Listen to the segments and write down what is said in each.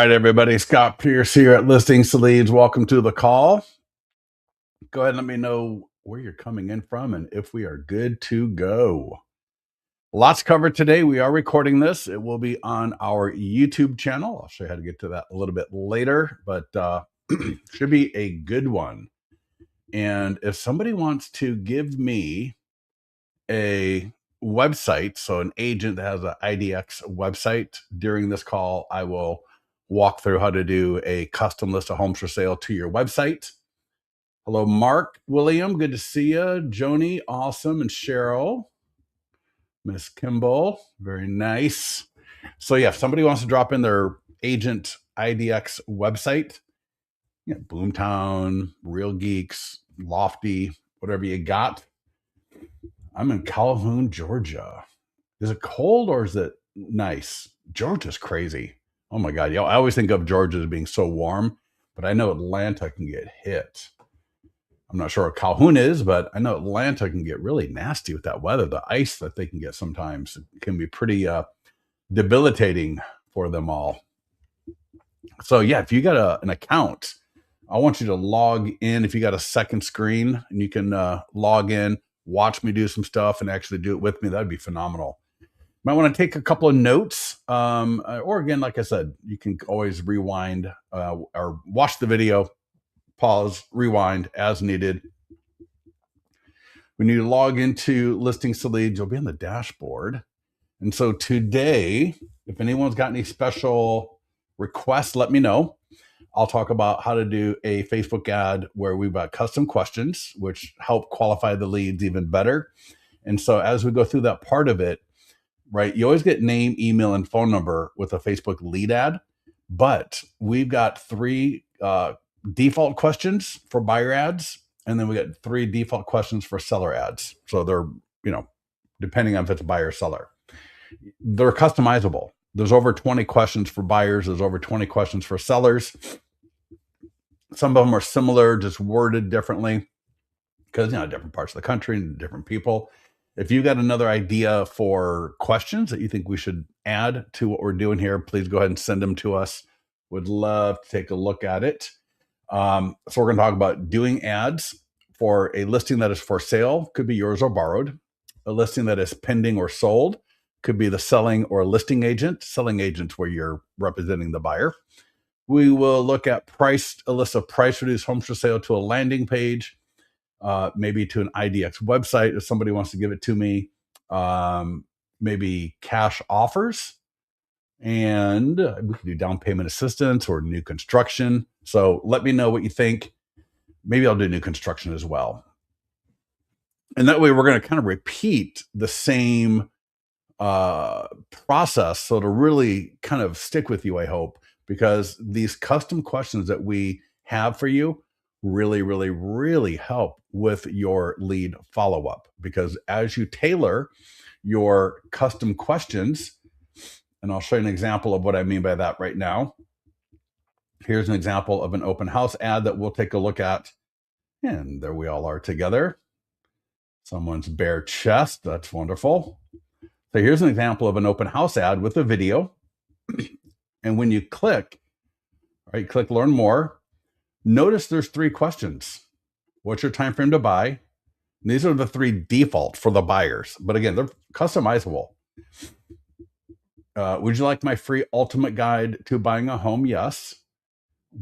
right, everybody. Scott Pierce here at Listings to Leads. Welcome to the call. Go ahead and let me know where you're coming in from and if we are good to go. Lots covered today. We are recording this. It will be on our YouTube channel. I'll show you how to get to that a little bit later, but should be a good one. And if somebody wants to give me a website, so an agent that has an IDX website, during this call, I will walk through how to do a custom list of homes for sale to your website. Hello, Mark, William, good to see you. Joni, awesome, and Cheryl, Miss Kimball, very nice. So yeah, if somebody wants to drop in their agent IDX website, Boomtown, Real Geeks, Lofty, whatever you got. I'm in Calhoun, Georgia. Is it cold or is it nice? Georgia's crazy. Oh my God. I always think of Georgia as being so warm, but I know Atlanta can get hit. I'm not sure what Calhoun is, but I know Atlanta can get really nasty with that weather. The ice that they can get sometimes can be pretty debilitating for them all. So yeah, if you got an account, I want you to log in. If you got a second screen and you can log in, watch me do some stuff and actually do it with me, that'd be phenomenal. Might want to take a couple of notes, or again, like I said, you can always rewind or watch the video, pause, rewind as needed. When you log into Listings to Leads, you'll be on the dashboard. And so today, if anyone's got any special requests, let me know. I'll talk about how to do a Facebook ad where we've got custom questions, which help qualify the leads even better. And so as we go through that part of it, right, you always get name, email, and phone number with a Facebook lead ad, but we've got 3 default questions for buyer ads, and then we got 3 default questions for seller ads. So they're, depending on if it's a buyer or seller, they're customizable. There's over 20 questions for buyers. There's over 20 questions for sellers. Some of them are similar, just worded differently because, different parts of the country and different people. If you got another idea for questions that you think we should add to what we're doing here, please go ahead and send them to us. Would love to take a look at it. So we're going to talk about doing ads for a listing that is for sale, could be yours or borrowed. A listing that is pending or sold could be the selling or listing agent. Selling agents where you're representing the buyer. We will look at a list of price reduced homes for sale to a landing page, maybe to an IDX website if somebody wants to give it to me, maybe cash offers, and we can do down payment assistance or new construction. So let me know what you think. Maybe I'll do new construction as well. And that way we're going to kind of repeat the same process. So to really kind of stick with you, I hope, because these custom questions that we have for you really, really, really help with your lead follow-up. Because as you tailor your custom questions, and I'll show you an example of what I mean by that right now. Here's an example of an open house ad that we'll take a look at. And there we all are together. Someone's bare chest. That's wonderful. So here's an example of an open house ad with a video. And when you click learn more, notice there's 3 questions. What's your time frame to buy? And these are the 3 default for the buyers. But again, they're customizable. Would you like my free ultimate guide to buying a home? Yes.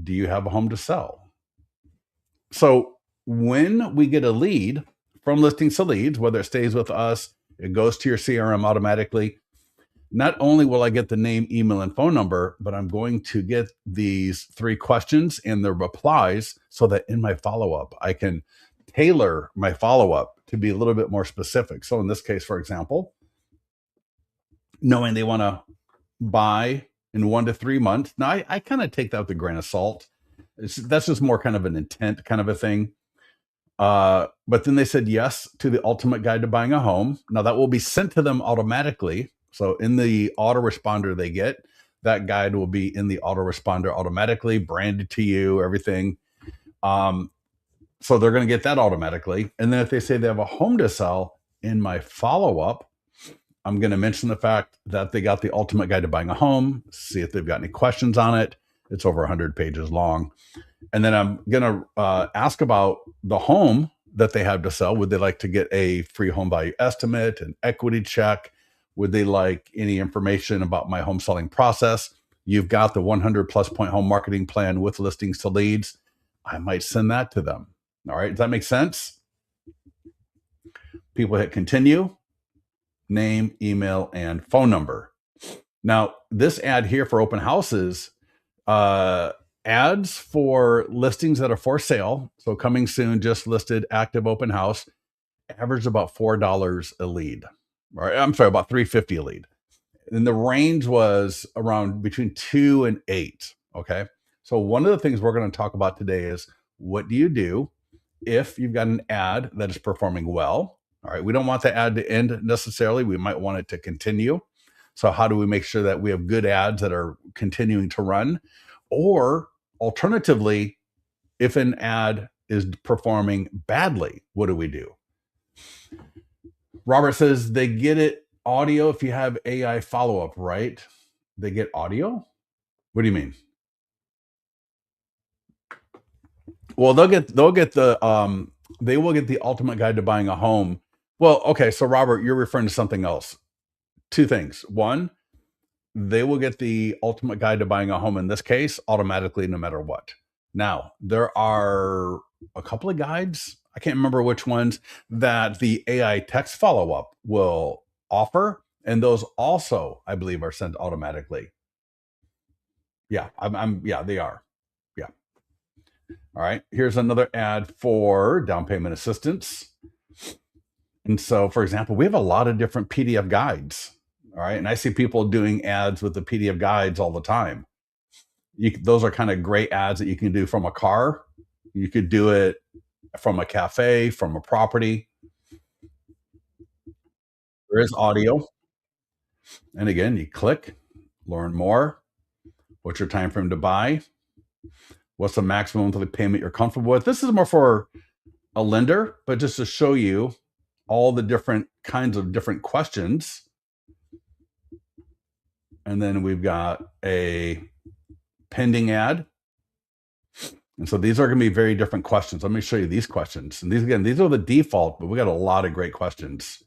Do you have a home to sell? So when we get a lead from Listings to Leads, whether it stays with us, it goes to your CRM automatically. Not only will I get the name, email, and phone number, but I'm going to get these 3 questions and the replies so that in my follow-up, I can tailor my follow-up to be a little bit more specific. So in this case, for example, knowing they want to buy in 1 to 3 months. Now, I kind of take that with a grain of salt. That's just more kind of an intent kind of a thing. But then they said yes to the ultimate guide to buying a home. Now that will be sent to them automatically. So in the autoresponder they get, that guide will be in the autoresponder automatically, branded to you, everything. So they're going to get that automatically. And then if they say they have a home to sell, in my follow-up, I'm going to mention the fact that they got the ultimate guide to buying a home, see if they've got any questions on it. It's over 100 pages long. And then I'm going to ask about the home that they have to sell. Would they like to get a free home value estimate, an equity check? Would they like any information about my home selling process? You've got the 100 plus point home marketing plan with listings to leads. I might send that to them. All right. Does that make sense? People hit continue, name, email, and phone number. Now, this ad here for open houses, ads for listings that are for sale. So coming soon, just listed, active open house, averaged about $4 a lead. Right? I'm sorry, about $3.50 a lead. And the range was around between 2 and 8. Okay. So one of the things we're going to talk about today is, what do you do if you've got an ad that is performing well? All right. We don't want the ad to end necessarily. We might want it to continue. So how do we make sure that we have good ads that are continuing to run? Or alternatively, if an ad is performing badly, what do we do? Robert says they get it audio if you have AI follow-up, right? They get audio? What do you mean? Well, they will get the ultimate guide to buying a home. Well, okay, so Robert, you're referring to something else. Two things. One, they will get the ultimate guide to buying a home in this case automatically, no matter what. Now, there are a couple of guides, I can't remember which ones, that the AI text follow-up will offer. And those also, I believe, are sent automatically. Yeah, yeah, they are. Yeah. All right. Here's another ad for down payment assistance. And so, for example, we have a lot of different PDF guides. All right. And I see people doing ads with the PDF guides all the time. Those are kind of great ads that you can do from a car. You could do it from a cafe, from a property. There is audio. And again, you click, learn more. What's your time frame to buy? What's the maximum monthly payment you're comfortable with? This is more for a lender, but just to show you all the different kinds of different questions. And then we've got a pending ad. And so these are going to be very different questions. Let me show you these questions. And these are the default, but we got a lot of great questions.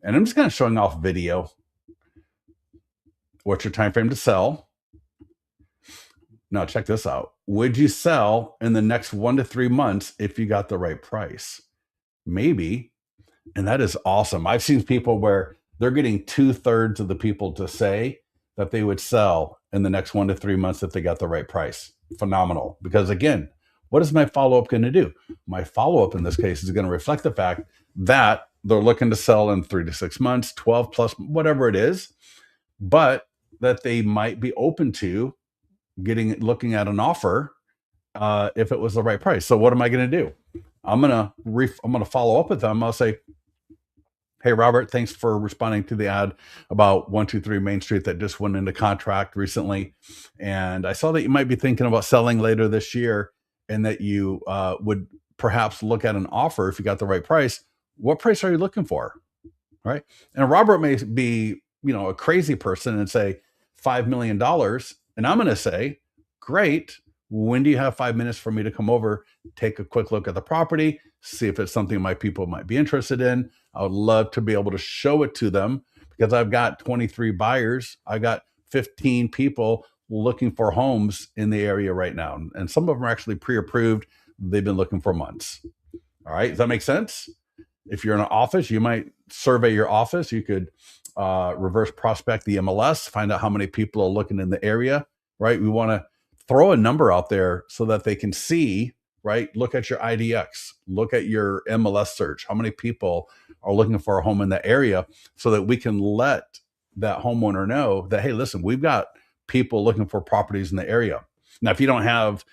And I'm just kind of showing off video. What's your time frame to sell? Now check this out. Would you sell in the next 1 to 3 months if you got the right price? Maybe. And that is awesome. I've seen people where they're getting 2/3 of the people to say that they would sell in the next 1 to 3 months if they got the right price. Phenomenal. Because again, what is my follow-up going to do? My follow-up in this case is going to reflect the fact that they're looking to sell in 3 to 6 months, 12 plus, whatever it is, but that they might be open to looking at an offer if it was the right price. So what am I going to do? I'm going to follow up with them. I'll say, hey, Robert, thanks for responding to the ad about 123 Main Street that just went into contract recently. And I saw that you might be thinking about selling later this year and that you would perhaps look at an offer if you got the right price. What price are you looking for? Right. And Robert may be, a crazy person and say $5 million. And I'm going to say, great. When do you have 5 minutes for me to come over, take a quick look at the property, see if it's something my people might be interested in? I would love to be able to show it to them because I've got 23 buyers. I got 15 people looking for homes in the area right now. And some of them are actually pre-approved. They've been looking for months. All right. Does that make sense? If you're in an office, you might survey your office. You could reverse prospect the MLS, find out how many people are looking in the area, right? We want to throw a number out there so that they can see, right? Look at your IDX, look at your MLS search. How many people are looking for a home in the area so that we can let that homeowner know that, hey, listen, we've got people looking for properties in the area. Now, if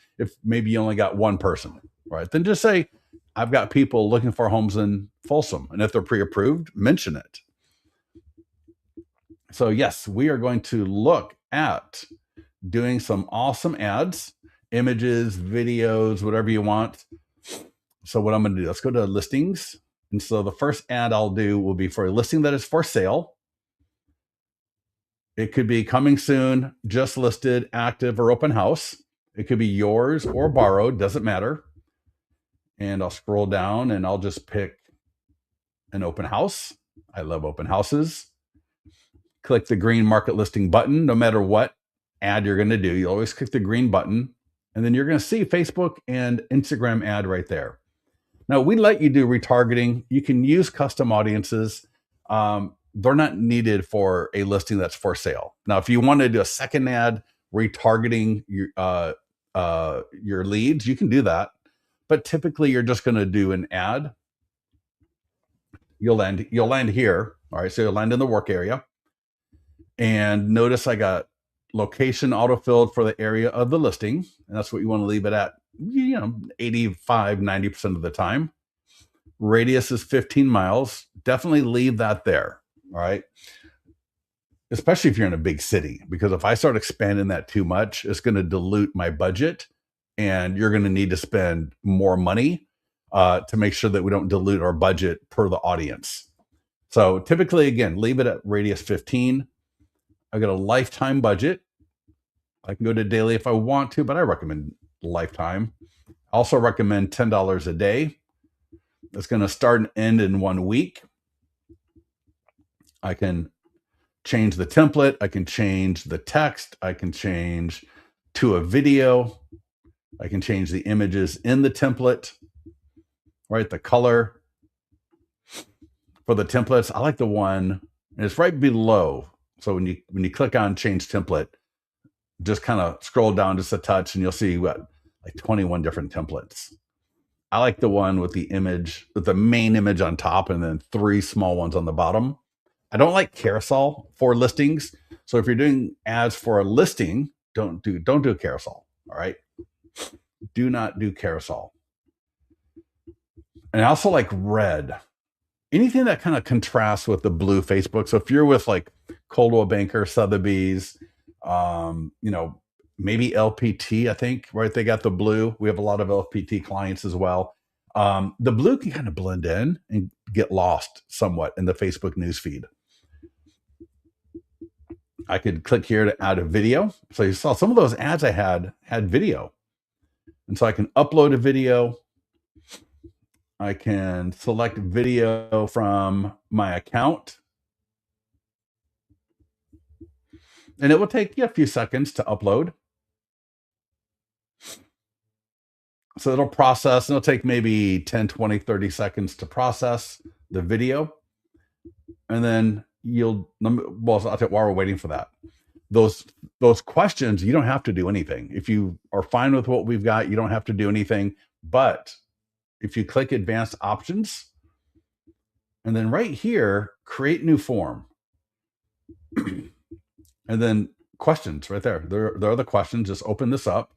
maybe you only got one person, right? Then just say, I've got people looking for homes in Folsom. And if they're pre-approved, mention it. So yes, we are going to look at doing some awesome ads, images, videos, whatever you want. So what I'm going to do, let's go to listings. And so the first ad I'll do will be for a listing that is for sale. It could be coming soon, just listed, active, or open house. It could be yours or borrowed, doesn't matter. And I'll scroll down and I'll just pick an open house. I love open houses. Click the green market listing button. No matter what ad you're going to do, you always click the green button, and then you're going to see Facebook and Instagram ad right there. Now, we let you do retargeting. You can use custom audiences. They're not needed for a listing that's for sale. Now, if you want to do a second ad retargeting your leads, you can do that. But typically, you're just going to do an ad. You'll land here. All right, so you'll land in the work area. And notice I got location autofilled for the area of the listing. And that's what you want to leave it at, 85, 90% of the time. Radius is 15 miles. Definitely leave that there. All right. Especially if you're in a big city, because if I start expanding that too much, it's going to dilute my budget, and you're going to need to spend more money to make sure that we don't dilute our budget per the audience. So typically, again, leave it at radius 15. I got a lifetime budget. I can go to daily if I want to, but I recommend lifetime. I also recommend $10 a day. It's going to start and end in 1 week. I can change the template. I can change the text. I can change to a video. I can change the images in the template, right? The color for the templates. I like the one, and it's right below. So when you click on change template, just kind of scroll down just a touch, and you'll see what, like 21 different templates. I like the one with the image, with the main image on top, and then 3 small ones on the bottom. I don't like carousel for listings. So if you're doing ads for a listing, don't do a carousel. All right. Do not do carousel. And I also like red. Anything that kind of contrasts with the blue Facebook. So if you're with like Coldwell Banker, Sotheby's, maybe LPT, I think, right? They got the blue. We have a lot of LPT clients as well. The blue can kind of blend in and get lost somewhat in the Facebook newsfeed. I could click here to add a video. So you saw some of those ads I had video. And so I can upload a video. I can select video from my account. And it will take you a few seconds to upload. So it'll process, and it'll take maybe 10, 20, 30 seconds to process the video. And then I'll tell you, while we're waiting for that, those questions, you don't have to do anything. If you are fine with what we've got, you don't have to do anything. But if you click advanced options, and then right here, create new form, and then questions right there. There are the questions. Just open this up,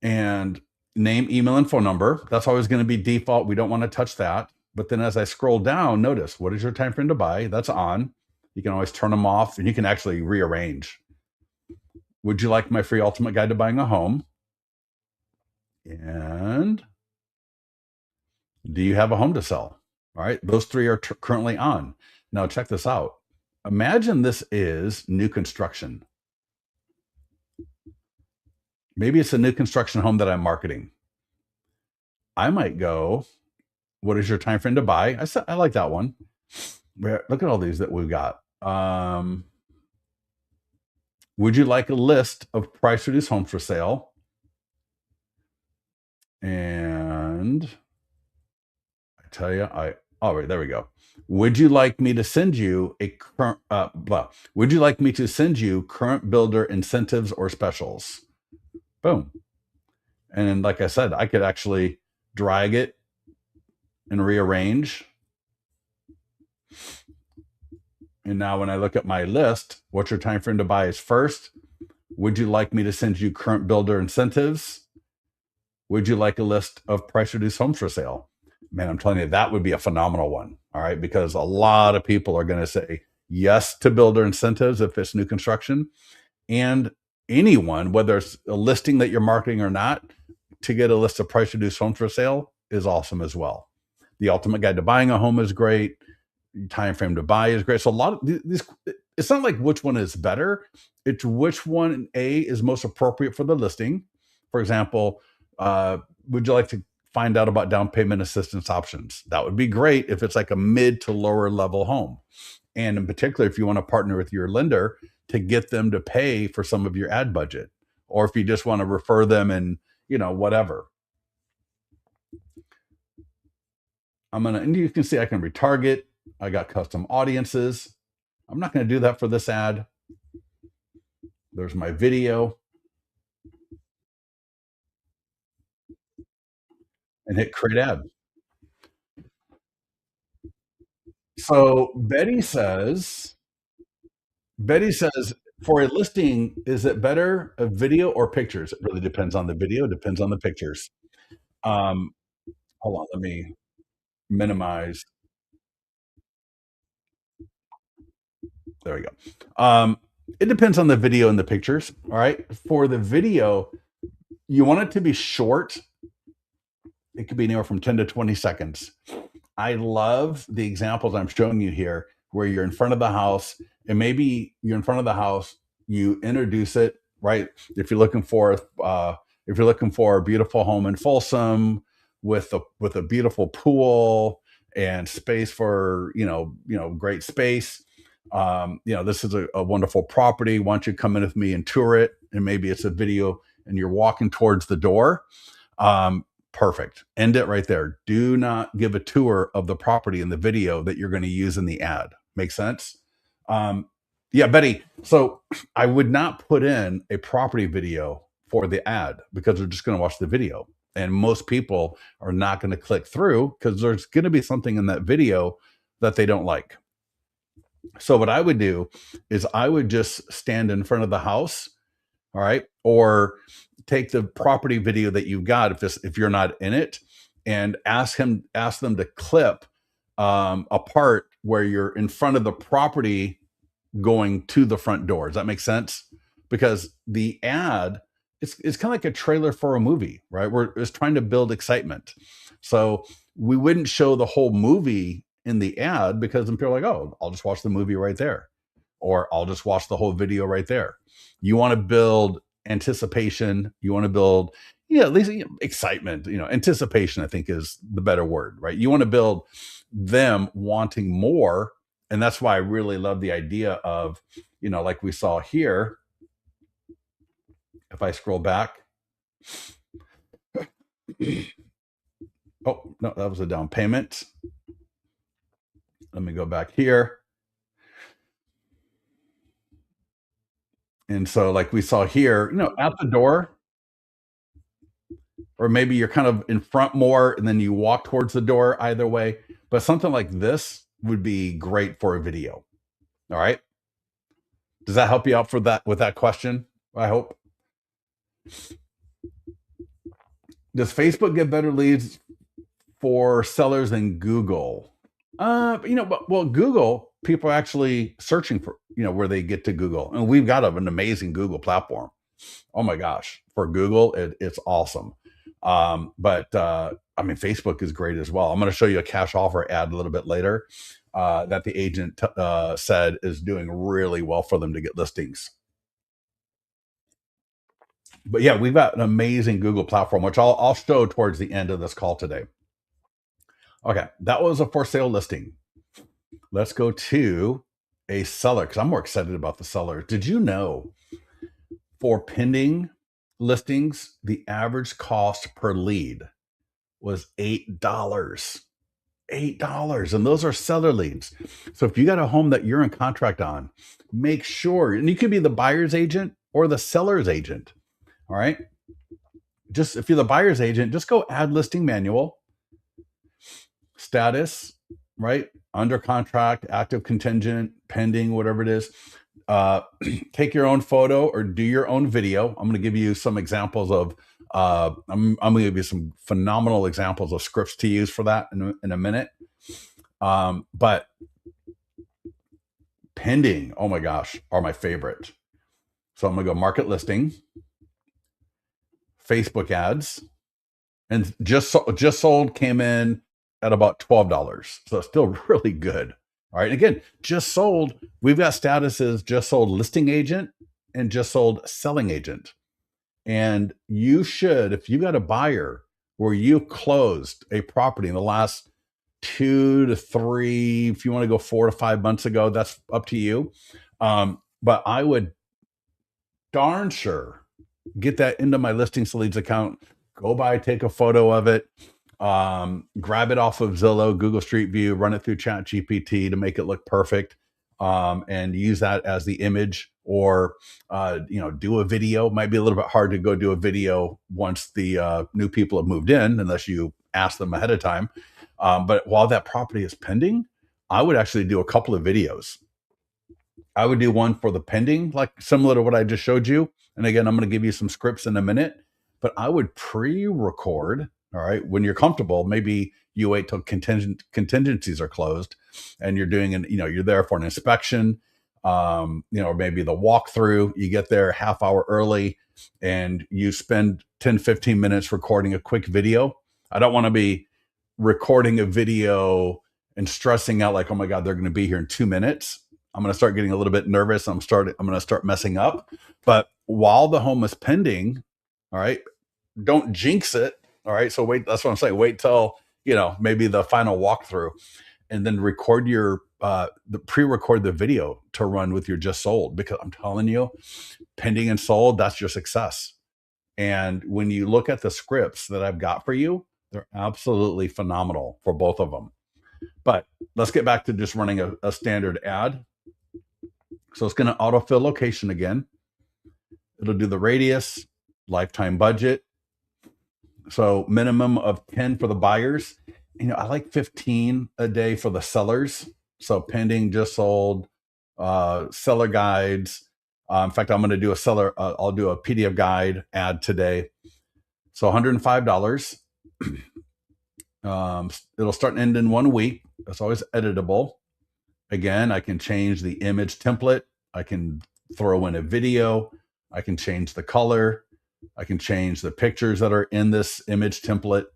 and name, email, and phone number. That's always going to be default. We don't want to touch that. But then as I scroll down, notice, what is your time frame to buy? That's on. You can always turn them off, and you can actually rearrange. Would you like my free ultimate guide to buying a home? And do you have a home to sell? All right. Those 3 are currently on. Now check this out. Imagine this is new construction. Maybe it's a new construction home that I'm marketing. I might go, what is your time frame to buy? I like that one. Look at all these that we've got. Would you like a list of price reduced homes for sale? And I tell you, right, there we go. Would you like me to send you a current, would you like me to send you current builder incentives or specials? Boom. And then, like I said, I could actually drag it and rearrange. And now when I look at my list, what's your time frame to buy is first. Would you like me to send you current builder incentives? Would you like a list of price reduced homes for sale? Man, I'm telling you, that would be a phenomenal one. All right. Because a lot of people are going to say yes to builder incentives if it's new construction. And anyone, whether it's a listing that you're marketing or not, to get a list of price reduced homes for sale is awesome as well. The ultimate guide to buying a home is great. Time frame to buy is great. So a lot of these, it's not like which one is better. It's which one A is most appropriate for the listing. For example, uh, would you like to find out about down payment assistance options? That would be great if it's like a mid to lower level home. And in particular, if you want to partner with your lender to get them to pay for some of your ad budget, or if you just want to refer them and, whatever. And you can see I can retarget. I got custom audiences. I'm not going to do that for this ad. There's my video and hit create ad. So Betty says, for a listing, is it better a video or pictures? It really depends on the video, depends on the pictures. Um, Hold on, let me minimize. There we go. It depends on the video and the pictures. All right. For the video, you want it to be short. It could be anywhere from 10 to 20 seconds. I love the examples I'm showing you here where you're in front of the house and maybe you're in front of the house, you introduce it, right? If you're looking for a beautiful home in Folsom with a beautiful pool and space for, great space. This is a wonderful property. Why don't you come in with me and tour it? And maybe it's a video and you're walking towards the door. Perfect. End it right there. Do not give a tour of the property in the video that you're going to use in the ad. Make sense? Yeah, Betty. So I would not put in a property video for the ad because they're just going to watch the video. And most people are not going to click through because there's going to be something in that video that they don't like. So what I would do is I would just stand in front of the house, all right, or take the property video that you've got if you're not in it, and ask them to clip a part where you're in front of the property going to the front door. Does that make sense? Because the ad, it's kind of like a trailer for a movie, right? It's trying to build excitement. So we wouldn't show the whole movie in the ad because then people are like, oh, I'll just watch the movie right there, or I'll just watch the whole video right there. You want to build anticipation. You want to build, at least excitement. Anticipation, I think, is the better word, right? You want to build them wanting more. And that's why I really love the idea of, like we saw here. If I scroll back, oh, no, that was a down payment. Let me go back here. And so, like we saw here, at the door, or maybe you're kind of in front more and then you walk towards the door, either way. But something like this would be great for a video. All right. Does that help you out with that question? I hope. Does Facebook get better leads for sellers than Google? Google, people are actually searching for, where they get to Google. And we've got an amazing Google platform. Oh my gosh. For Google, it's awesome. But Facebook is great as well. I'm going to show you a cash offer ad a little bit later that the agent said is doing really well for them to get listings. But yeah, we've got an amazing Google platform, which I'll show towards the end of this call today. Okay, that was a for sale listing. Let's go to a seller because I'm more excited about the seller. Did you know for pending listings, the average cost per lead was $8. $8. And those are seller leads. So if you got a home that you're in contract on, make sure, and you could be the buyer's agent or the seller's agent. All right. Just if you're the buyer's agent, just go add listing manual, status, right? Under contract, active contingent, pending, whatever it is. Take your own photo or do your own video. I'm going to give you some examples of, I'm going to give you some phenomenal examples of scripts to use for that in a minute. But pending, oh my gosh, are my favorite. So I'm going to go market listing, Facebook ads, and just sold came in at about $12. So it's still really good. All right. Again, just sold. We've got statuses just sold listing agent and just sold selling agent. And you should, if you got a buyer where you closed a property in the last 2 to 3, if you want to go 4 to 5 months ago, that's up to you. But I would darn sure get that into my listings leads account, go by, take a photo of it, grab it off of Zillow, Google Street View, run it through Chat GPT to make it look perfect, and use that as the image, or do a video. Might be a little bit hard to go do a video once the new people have moved in, unless you ask them ahead of time. But while that property is pending, I would actually do a couple of videos. I would do one for the pending, like similar to what I just showed you. And again, I'm going to give you some scripts in a minute, but I would pre-record. All right. When you're comfortable, maybe you wait till contingencies are closed and you're doing you're there for an inspection, or maybe the walkthrough. You get there half hour early and you spend 10, 15 minutes recording a quick video. I don't want to be recording a video and stressing out like, oh my God, they're going to be here in 2 minutes. I'm going to start getting a little bit nervous. I'm going to start messing up. But while the home is pending, all right, don't jinx it. All right. So wait, that's what I'm saying. Wait till, maybe the final walkthrough, and then record pre-record the video to run with your just sold, because I'm telling you, pending and sold, that's your success. And when you look at the scripts that I've got for you, they're absolutely phenomenal for both of them. But let's get back to just running a standard ad. So it's going to autofill location again. It'll do the radius, lifetime budget. So minimum of 10 for the buyers. I like 15 a day for the sellers. So pending, just sold, seller guides. In fact, I'm going to do I'll do a PDF guide ad today. So $105. It'll start and end in 1 week. It's always editable. Again, I can change the image template. I can throw in a video. I can change the color. I can change the pictures that are in this image template.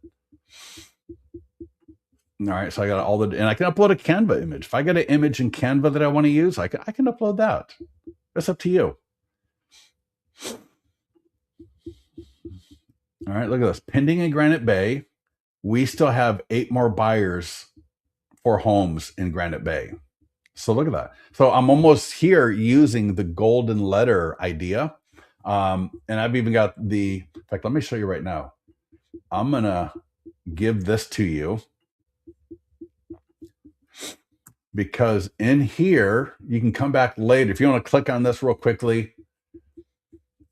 All right, so I got and I can upload a Canva image. If I got an image in Canva that I want to use, I can upload that. That's up to you. All right, look at this. Pending in Granite Bay. We still have 8 more buyers for homes in Granite Bay. So look at that. So I'm almost here using the golden letter idea. And I've even got in fact, let me show you right now. I'm going to give this to you, because in here, you can come back later. If you want to click on this real quickly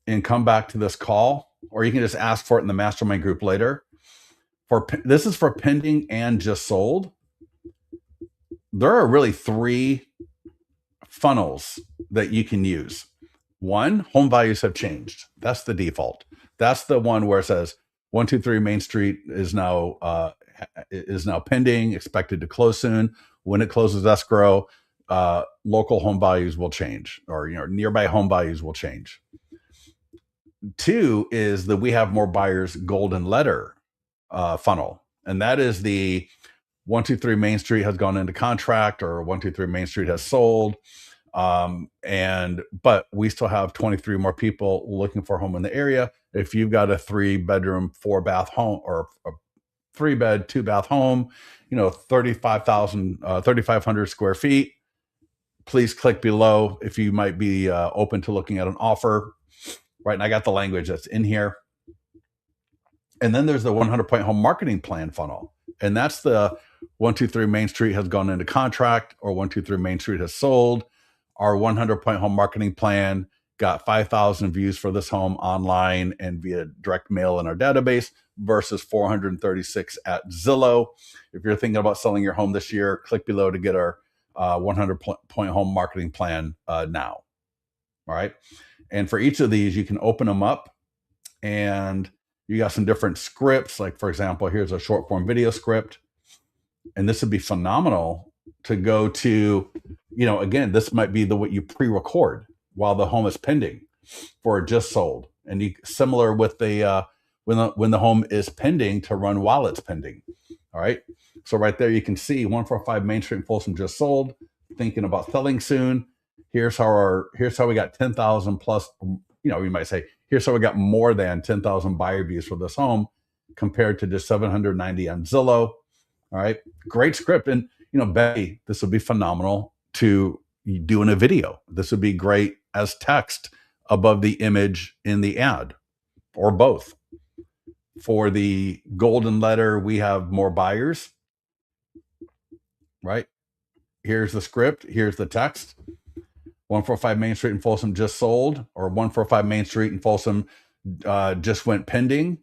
and come back to this call, or you can just ask for it in the mastermind group later. This is for pending and just sold. There are really 3 funnels that you can use. 1, home values have changed. That's the default. That's the one where it says 123 Main Street is now pending, expected to close soon. When it closes escrow, local home values will change, or nearby home values will change. 2 is that we have more buyers golden letter funnel, and that is the 123 Main Street has gone into contract, or 123 Main Street has sold. But we still have 23 more people looking for a home in the area. If you've got a 3-bedroom, 4-bath home, or a 3-bed, 2-bath home, 3,500 square feet, please click below if you might be open to looking at an offer. Right. And I got the language that's in here. And then there's the 100-point home marketing plan funnel. And that's the 123 Main Street has gone into contract, or 123 Main Street has sold. Our 100-point home marketing plan got 5,000 views for this home online and via direct mail in our database, versus 436 at Zillow. If you're thinking about selling your home this year, click below to get our 100-point home marketing plan now. All right. And for each of these, you can open them up, and you got some different scripts. Like, for example, here's a short form video script. And this would be phenomenal to go to, again, this might be what you pre-record while the home is pending for just sold. And similar with the when the home is pending, to run while it's pending. All right. So right there, you can see 145 Main Street in Folsom just sold. thinking about selling soon. Here's how we got 10,000 plus. You might say, here's how we got more than 10,000 buyer views for this home compared to just 790 on Zillow. All right, great script. And Betty, this would be phenomenal to do in a video. This would be great as text above the image in the ad, or both. For the golden letter, we have more buyers, right? Here's the script. Here's the text. 145 Main Street in Folsom just sold, or 145 Main Street in Folsom just went pending.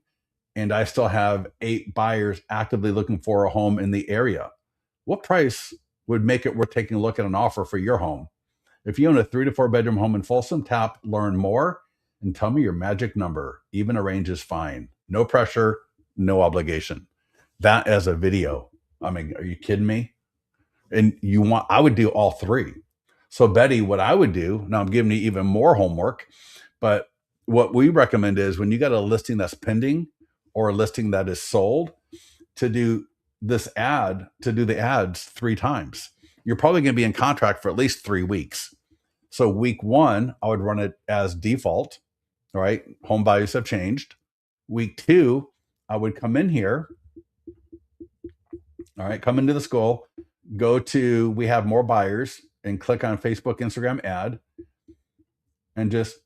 And I still have 8 buyers actively looking for a home in the area. What price would make it worth taking a look at an offer for your home? If you own a 3 to 4 bedroom home in Folsom, tap learn more and tell me your magic number. Even a range is fine. No pressure, no obligation. That as a video. I mean, are you kidding me? And I would do all 3. So Betty, what I would do, now I'm giving you even more homework, but what we recommend is when you got a listing that's pending or a listing that is sold, to do the ads 3 times. You're probably going to be in contract for at least 3 weeks. So week 1, I would run it as default, right? Home values have changed. Week 2, I would come in here, all right, come into the school, go to we have more buyers, and click on Facebook, Instagram ad, and just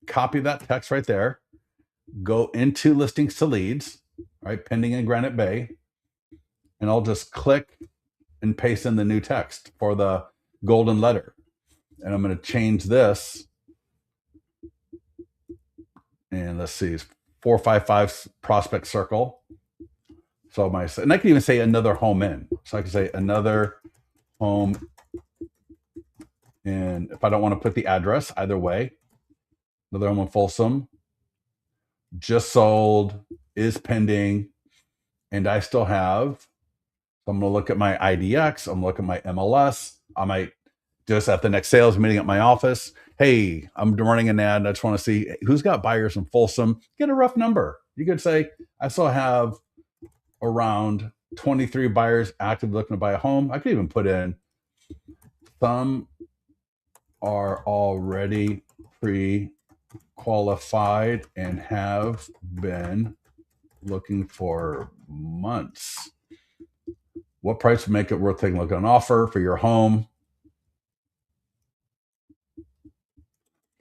copy that text right there. Go into listings to leads, right? Pending in Granite Bay. And I'll just click and paste in the new text for the golden letter. And I'm going to change this. And let's see, it's 455 prospect circle. So and I can even say another home in. So I can say another home. And if I don't want to put the address, either way, another home in Folsom, just sold, is pending, and I still have. So I'm going to look at my IDX. I'm looking at my MLS. I might just at the next sales meeting at my office. Hey, I'm running an ad. And I just want to see who's got buyers in Folsom. Get a rough number. You could say, I still have around 23 buyers actively looking to buy a home. I could even put in some are already pre-qualified and have been looking for months. What price would make it worth taking a look at an offer for your home?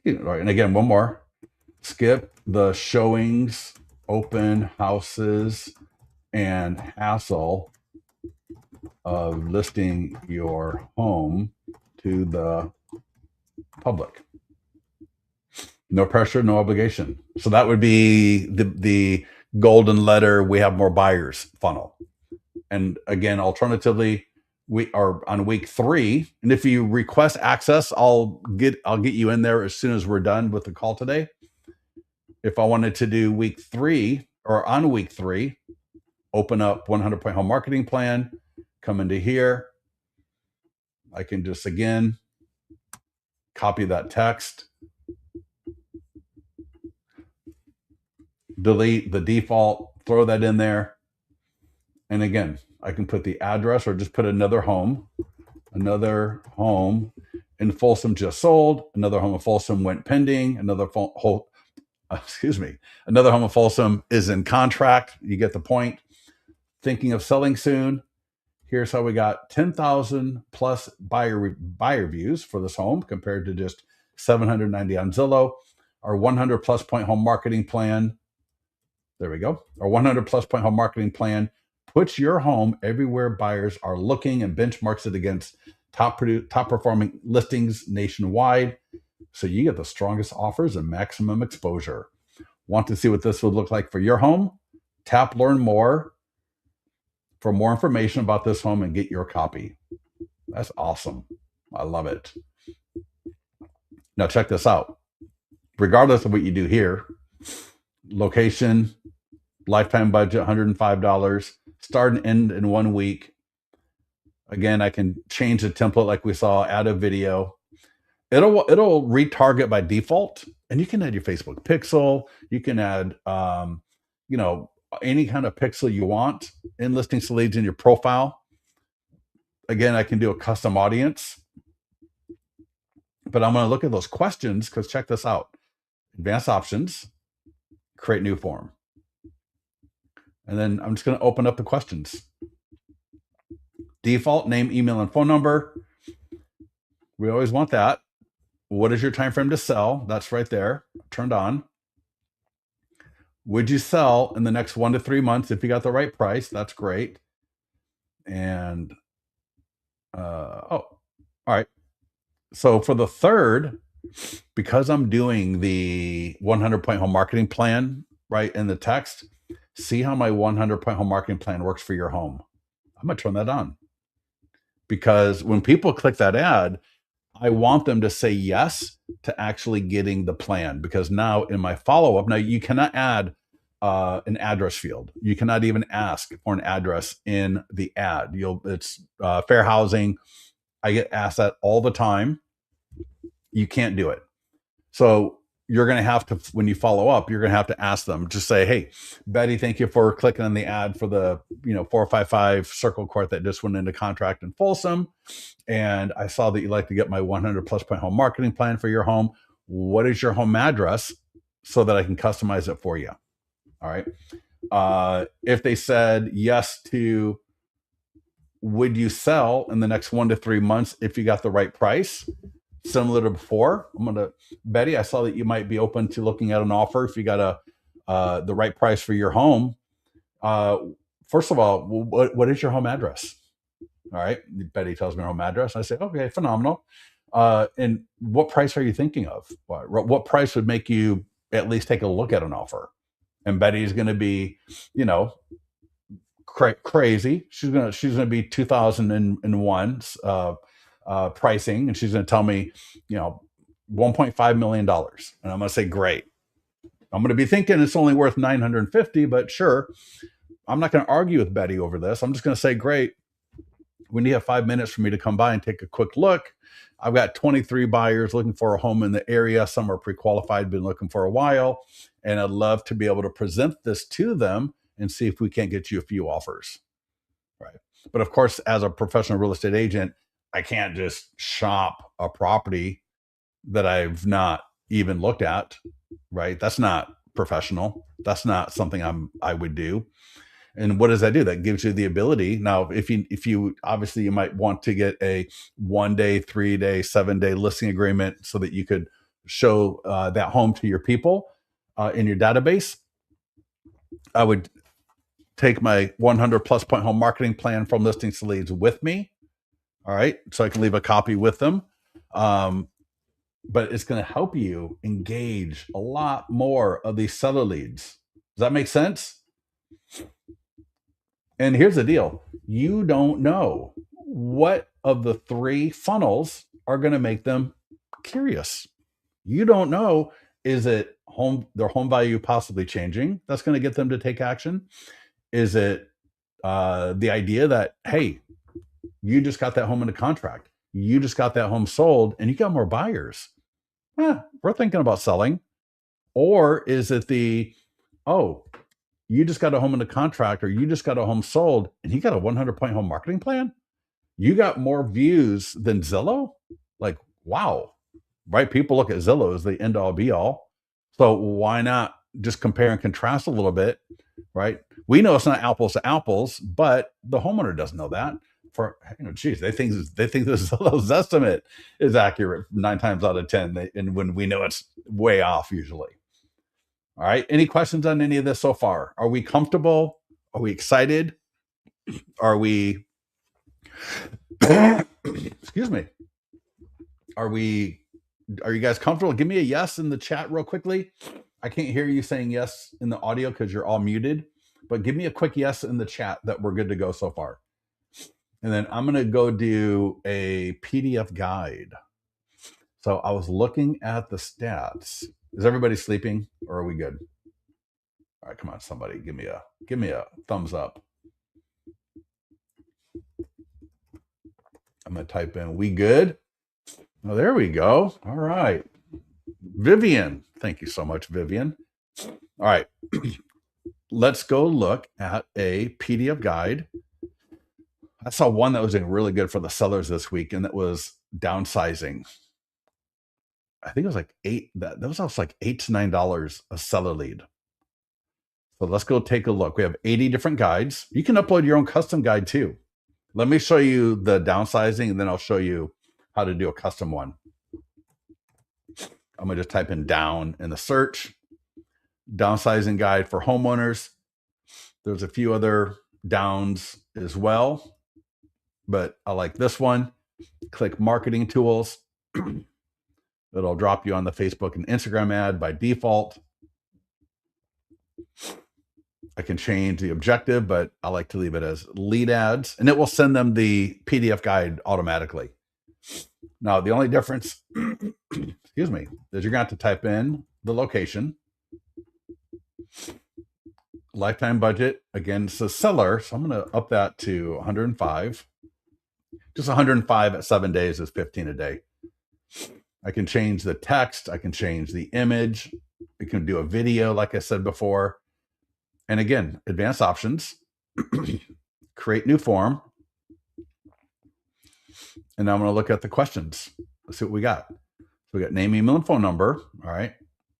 Right. And again, one more. Skip the showings, open houses, and hassle of listing your home to the public. No pressure, no obligation. So that would be the golden letter, we have more buyers funnel. And again, alternatively, we are on week 3. And if you request access, I'll get you in there as soon as we're done with the call today. If I wanted to do week 3 or on week 3, open up 100-point home marketing plan, come into here. I can just, again, copy that text, delete the default, throw that in there. And again, I can put the address or just put another home in Folsom just sold, another home in Folsom went pending, another home in Folsom is in contract. You get the point. Thinking of selling soon. Here's how we got 10,000 plus buyer views for this home compared to just 790 on Zillow. Our 100 plus point home marketing plan. There we go. Our 100 plus point home marketing plan puts your home everywhere buyers are looking and benchmarks it against top performing listings nationwide. So you get the strongest offers and maximum exposure. Want to see what this would look like for your home? Tap learn more for more information about this home and get your copy. That's awesome. I love it. Now check this out. Regardless of what you do here, location, lifetime budget, $105, start and end in 1 week. Again, I can change the template like we saw, add a video. It'll retarget by default, and you can add your Facebook pixel. You can add, any kind of pixel you want in listings to leads in your profile. again, I can do a custom audience, but I'm going to look at those questions because check this out. Advanced options, create new form. And then I'm just going to open up the questions. Default name, email, and phone number. We always want that. What is your time frame to sell? That's right there, turned on. Would you sell in the next 1 to 3 months if you got the right price? That's great. And all right. So for the third, because I'm doing the 100-point home marketing plan right in the text, see how my 100-point home marketing plan works for your home. I'm going to turn that on because when people click that ad, I want them to say yes to actually getting the plan, because now in my follow-up, now you cannot add an address field. You cannot even ask for an address in the ad. It's fair housing. I get asked that all the time. You can't do it. So you're going to have to, when you follow up, you're going to have to ask them, just say, hey, Betty, thank you for clicking on the ad for the 455 Circle Court that just went into contract in Folsom. And I saw that you'd like to get my 100 plus point home marketing plan for your home. What is your home address so that I can customize it for you? All right. If they said yes to, would you sell in the next 1 to 3 months if you got the right price? Similar to before, Betty, I saw that you might be open to looking at an offer if you got the right price for your home. First of all, what is your home address? All right. Betty tells me her home address. I say, okay, phenomenal. And what price are you thinking of? What price would make you at least take a look at an offer? And Betty's going to be, crazy. She's gonna be 2001 pricing, and she's going to tell me, $1.5 million. And I'm going to say, great. I'm going to be thinking it's only worth 950, but sure. I'm not going to argue with Betty over this. I'm just going to say, great. When you have 5 minutes for me to come by and take a quick look, I've got 23 buyers looking for a home in the area. Some are pre-qualified, been looking for a while. And I'd love to be able to present this to them and see if we can't get you a few offers. Right. But of course, as a professional real estate agent, I can't just shop a property that I've not even looked at. Right. That's not professional. That's not something I would do. And what does that do? That gives you the ability. Now, if you obviously you might want to get a 1 day, 3 day, 7 day listing agreement so that you could show that home to your people in your database. I would take my 100 plus point home marketing plan from listings to leads with me. All right. So I can leave a copy with them. But it's going to help you engage a lot more of these seller leads. Does that make sense? And here's the deal. You don't know what of the 3 funnels are going to make them curious. You don't know, is it their home value possibly changing that's going to get them to take action? Is it the idea that, hey, you just got that home into contract. You just got that home sold and you got more buyers. We're thinking about selling. Or is it you just got a home into contract, or you just got a home sold and you got a 100-point home marketing plan? You got more views than Zillow? Like, wow, right? People look at Zillow as the end all be all. So why not just compare and contrast a little bit, right? We know it's not apples to apples, but the homeowner doesn't know that. They think the Zillow's estimate is accurate 9 times out of 10, and when we know it's way off usually. All right. Any questions on any of this so far? Are we comfortable? Are we excited? Are we, excuse me. Are you guys comfortable? Give me a yes in the chat real quickly. I can't hear you saying yes in the audio because you're all muted, but give me a quick yes in the chat that we're good to go so far. And then I'm going to go do a PDF guide. So I was looking at the stats. Is everybody sleeping or are we good? All right, come on, somebody give me a thumbs up. I'm going to type in, we good? Oh, there we go. All right. Vivian. Thank you so much, Vivian. All right. Let's go look at a PDF guide. I saw one that was doing really good for the sellers this week, and that was downsizing. I think it was like that was also like $8 to $9 a seller lead. So let's go take a look. We have 80 different guides. You can upload your own custom guide too. Let me show you the downsizing, and then I'll show you how to do a custom one. I'm gonna just type in down in the search. Downsizing guide for homeowners. There's a few other downs as well, but I like this one. Click marketing tools. It'll drop you on the Facebook and Instagram ad by default. I can change the objective, but I like to leave it as lead ads, and it will send them the PDF guide automatically. Now, the only difference, excuse me, is you're going to have to type in the location, lifetime budget. Again, it's a seller, so I'm going to up that to 105. Just 105 at 7 days is 15 a day. I can change the text. I can change the image. We can do a video, like I said before. And again, advanced options, create new form. And now I'm going to look at the questions. Let's see what we got. So we got name, email, and phone number. All right.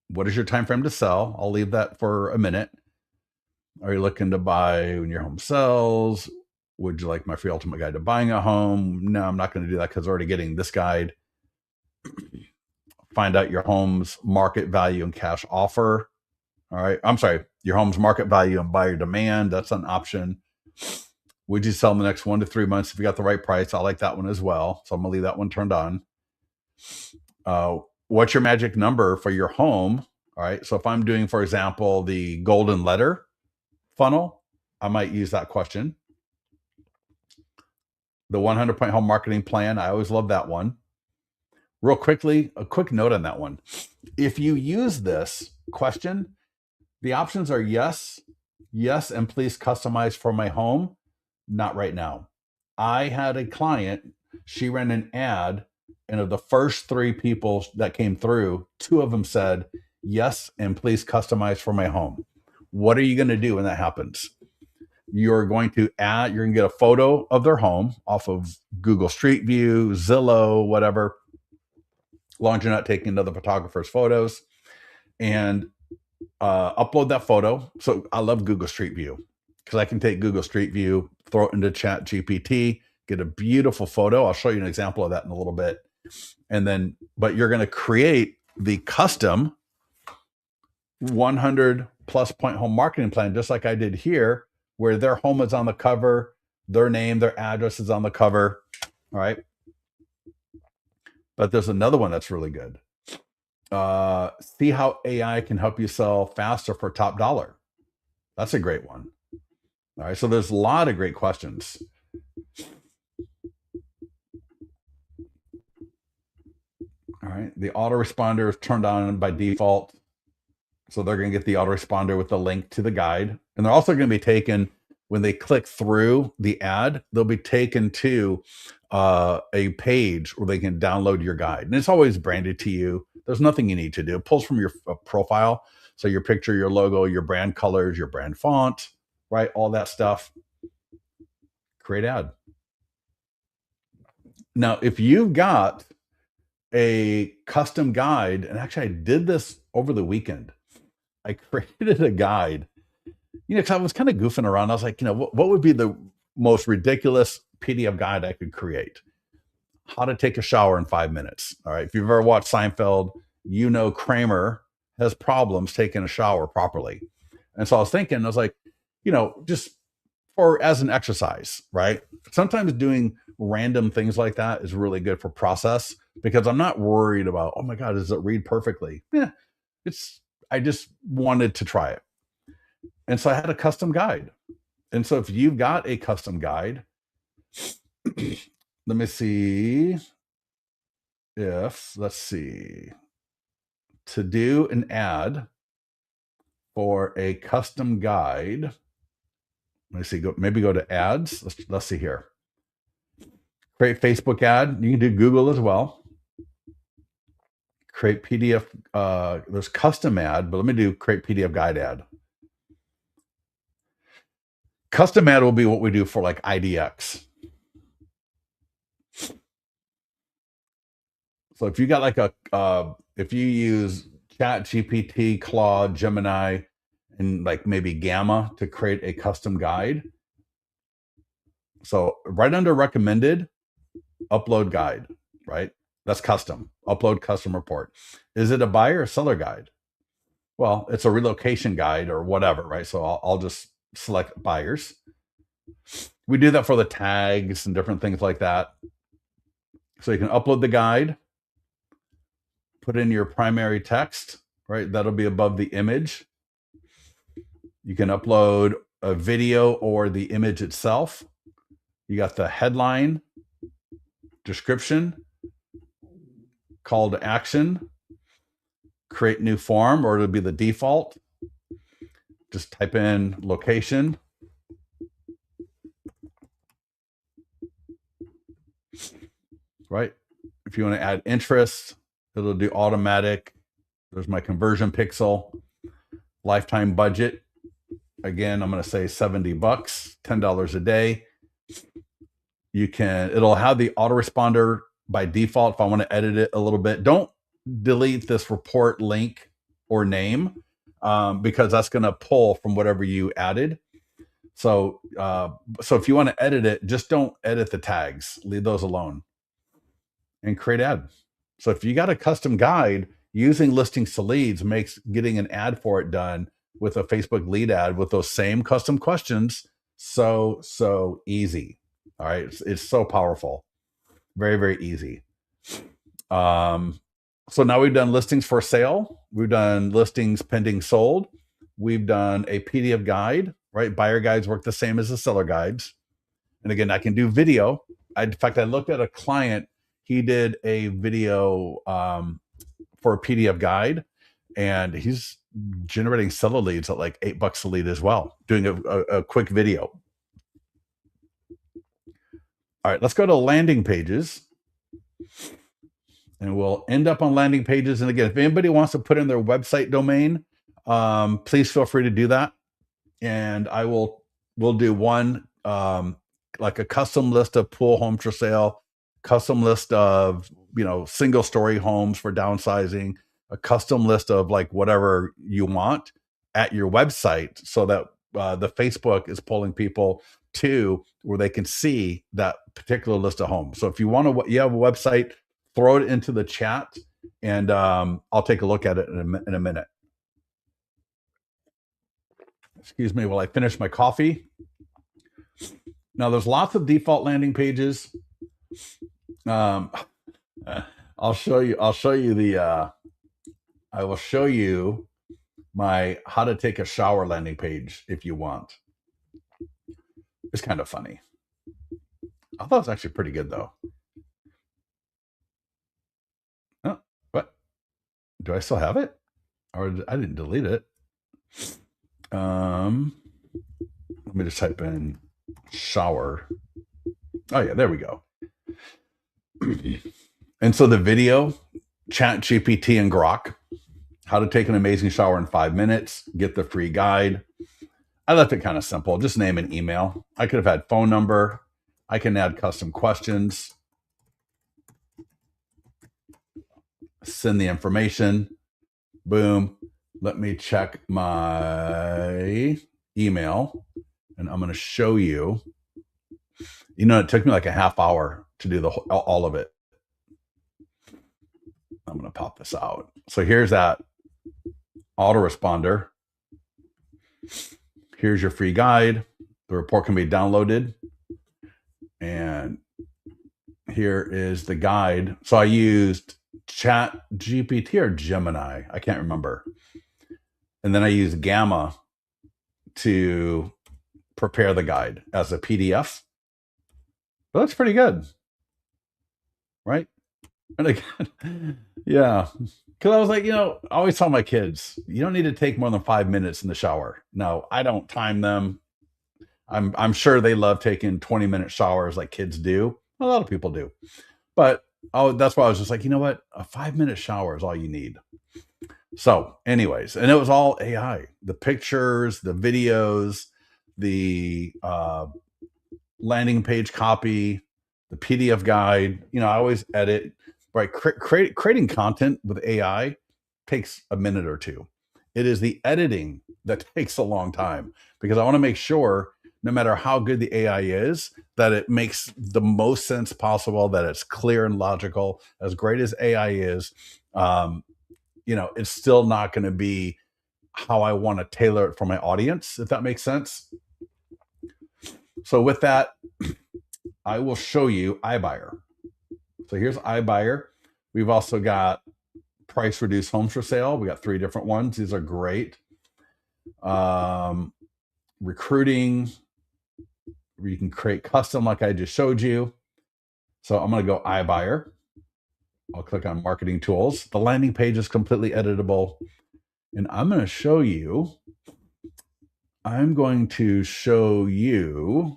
What is your time frame to sell? I'll leave that for a minute. Are you looking to buy when your home sells? Would you like my free ultimate guide to buying a home? No, I'm not going to do that because I'm already getting this guide. Find out your home's market value and cash offer. All right. I'm sorry. Your home's market value and buyer demand. That's an option. Would you sell in the next 1 to 3 months if you got the right price? I like that one as well. So I'm going to leave that one turned on. What's your magic number for your home? All right. So if I'm doing, for example, the golden letter funnel, I might use that question. The 100-point home marketing plan. I always love that one. Real quickly, a quick note on that one. If you use this question, the options are yes, yes, and please customize for my home. Not right now. I had a client, she ran an ad, and of the first 3 people that came through, 2 of them said, yes, and please customize for my home. What are you going to do when that happens? You're going to get a photo of their home off of Google Street View, Zillow, whatever, as long as you're not taking another photographer's photos, and upload that photo. So I love Google Street View because I can take Google Street View, throw it into Chat GPT, get a beautiful photo. I'll show you an example of that in a little bit. And then, but you're going to create the custom 100+ point home marketing plan, just like I did here, where their home is on the cover, their name, their address is on the cover. All right. But there's another one that's really good. See how AI can help you sell faster for top dollar. That's a great one. All right. So there's a lot of great questions. All right. The autoresponder is turned on by default. So they're going to get the autoresponder with the link to the guide. And they're also going to be taken, when they click through the ad, they'll be taken to a page where they can download your guide. And it's always branded to you. There's nothing you need to do. It pulls from your profile. So your picture, your logo, your brand colors, your brand font, right? All that stuff. Create ad. Now, if you've got a custom guide, and actually I did this over the weekend. I created a guide, because I was kind of goofing around. I was like, what would be the most ridiculous PDF guide I could create? How to take a shower in 5 minutes. All right. If you've ever watched Seinfeld, Kramer has problems taking a shower properly. And so I was thinking, I was like, just as an exercise, right? Sometimes doing random things like that is really good for process, because I'm not worried about, oh my God, does it read perfectly? Yeah, I just wanted to try it. And so I had a custom guide. And so if you've got a custom guide, let me see let's see, to do an ad for a custom guide. Let me see, maybe go to ads. Let's see here. Create Facebook ad. You can do Google as well. Create PDF. There's custom ad, but let me do create PDF guide ad. Custom ad will be what we do for like IDX. So if you got like if you use Chat GPT, Claude, Gemini, and like maybe Gamma to create a custom guide. So right under recommended, upload guide, right? That's custom. Upload custom report. Is it a buyer or seller guide? Well, it's a relocation guide or whatever, right? So I'll just select buyers. We do that for the tags and different things like that. So you can upload the guide, put in your primary text, right? That'll be above the image. You can upload a video or the image itself. You got the headline, description, call to action, create new form, or it'll be the default. Just type in location. Right? If you want to add interest, it'll do automatic. There's my conversion pixel. Lifetime budget. Again, I'm going to say $70, $10 a day. It'll have the autoresponder by default if I want to edit it a little bit. Don't delete this report link or name because that's going to pull from whatever you added. So if you want to edit it, just don't edit the tags. Leave those alone and create ad. So if you got a custom guide, using listings to leads makes getting an ad for it done with a Facebook lead ad with those same custom questions so easy. All right. It's so powerful. Very, very easy. So now we've done listings for sale. We've done listings pending sold. We've done a PDF guide, right? Buyer guides work the same as the seller guides. And again, I can do video. In fact, I looked at a client. He did a video for a PDF guide, and he's generating seller leads at like $8 a lead as well, doing a quick video. All right, let's go to landing pages. And we'll end up on landing pages. And again, if anybody wants to put in their website domain, please feel free to do that. And we'll do one, like a custom list of pool homes for sale, custom list of, single story homes for downsizing, a custom list of like whatever you want at your website so that the Facebook is pulling people to where they can see that particular list of homes. So if you have a website, throw it into the chat and I'll take a look at it in a minute. Excuse me while I finish my coffee. Now there's lots of default landing pages. I will show you my how to take a shower landing page if you want. It's kind of funny. I thought it was actually pretty good though. Oh, what? Do I still have it? Or I didn't delete it. Let me just type in shower. Oh yeah, there we go. And so the video, Chat GPT and Grok, how to take an amazing shower in 5 minutes, get the free guide. I left it kind of simple. Just name an email. I could have had phone number. I can add custom questions. Send the information. Boom. Let me check my email. And I'm going to show you. It took me like a half hour to do all of it. I'm going to pop this out. So here's that autoresponder. Here's your free guide. The report can be downloaded. And here is the guide. So I used Chat GPT or Gemini. I can't remember. And then I used Gamma to prepare the guide as a PDF. But that's pretty good. Right? And again, yeah. Because I was like, I always tell my kids, you don't need to take more than 5 minutes in the shower. No, I don't time them. I'm sure they love taking 20-minute showers like kids do. A lot of people do. But that's why I was just like, you know what? A 5-minute shower is all you need. So anyways, and it was all AI. The pictures, the videos, the landing page copy, the PDF guide. I always edit. right? Creating content with AI takes a minute or two. It is the editing that takes a long time, because I want to make sure, no matter how good the AI is, that it makes the most sense possible, that it's clear and logical. As great as AI is, it's still not going to be how I want to tailor it for my audience, if that makes sense. So with that, I will show you iBuyer. So here's iBuyer. We've also got price reduced homes for sale. We got 3 different ones. These are great. Recruiting, where you can create custom like I just showed you. So I'm going to go iBuyer. I'll click on marketing tools. The landing page is completely editable. And I'm going to show you,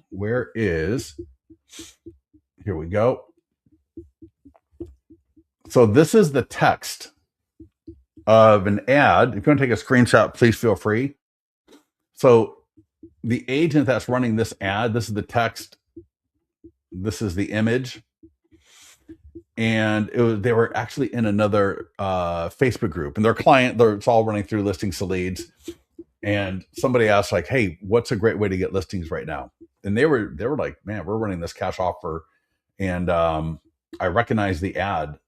where is, here we go. So this is the text of an ad. If you want to take a screenshot, please feel free. So the agent that's running this ad, this is the text, this is the image. And they were actually in another Facebook group, and their client, it's all running through listings to leads. And somebody asked, like, hey, what's a great way to get listings right now? And they were like, man, we're running this cash offer. And I recognized the ad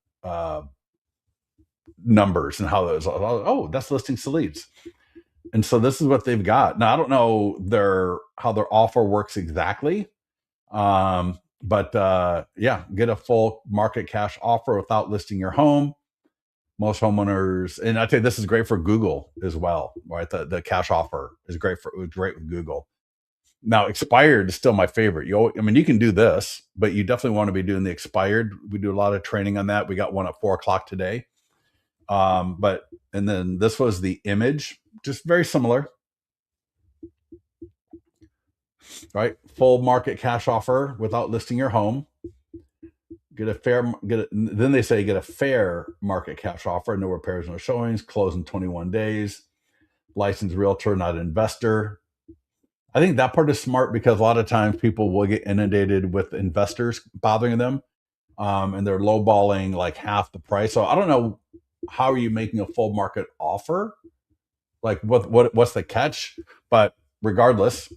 numbers and how those, oh, that's listings to leads. And so this is what they've got. Now, I don't know how their offer works exactly. But get a full market cash offer without listing your home. Most homeowners, and I tell you, this is great for Google as well, right? The cash offer is great with Google. Now, expired is still my favorite. You can do this, but you definitely want to be doing the expired. We do a lot of training on that. We got one at 4:00 today. And then this was the image, just very similar, right? Full market cash offer without listing your home. Then they say get a fair market cash offer, no repairs, no showings, close in 21 days, licensed realtor, not investor. I think that part is smart, because a lot of times people will get inundated with investors bothering them, and they're lowballing like half the price. So I don't know, how are you making a full market offer? Like what's the catch? But regardless,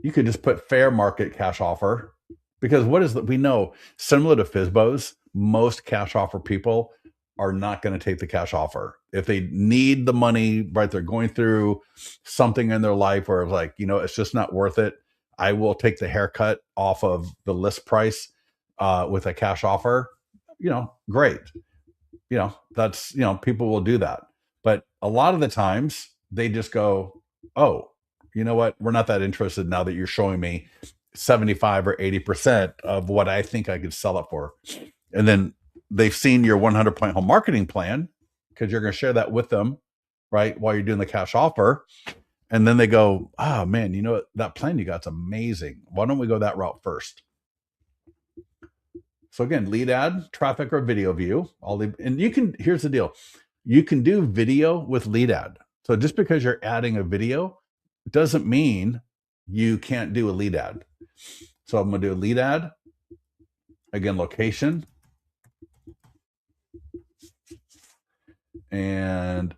you could just put fair market cash offer. Because we know, similar to FSBOs, most cash offer people are not going to take the cash offer. If they need the money, right, they're going through something in their life where it's like, it's just not worth it, I will take the haircut off of the list price with a cash offer. Great. That's, people will do that. But a lot of the times they just go, oh, you know what? We're not that interested now that you're showing me 75 or 80% of what I think I could sell it for. And then they've seen your 100-point home marketing plan, because you're going to share that with them, right, while you're doing the cash offer. And then they go, oh man, that plan you got's amazing. Why don't we go that route first? So again, lead ad, traffic, or video view. Here's the deal. You can do video with lead ad. So just because you're adding a video doesn't mean you can't do a lead ad. So I'm going to do a lead ad. Again, location. And,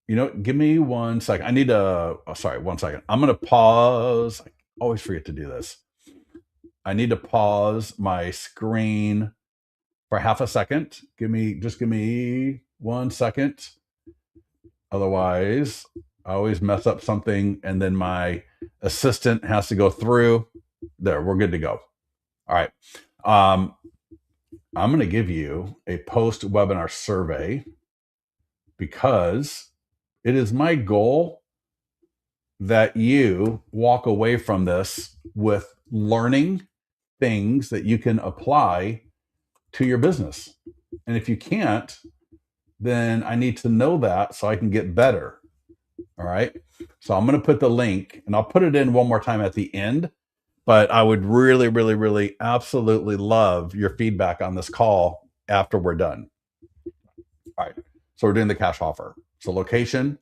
give me 1 second. I need to, 1 second. I'm going to pause. I always forget to do this. I need to pause my screen for half a second. Give me 1 second. Otherwise, I always mess up something, and then my assistant has to go through. There, we're good to go. All right. I'm going to give you a post-webinar survey, because it is my goal that you walk away from this with learning things that you can apply to your business. And if you can't, then I need to know that so I can get better. All right. So I'm going to put the link, and I'll put it in one more time at the end. But I would really, really, really absolutely love your feedback on this call after we're done. All right. So we're doing the cash offer. So location,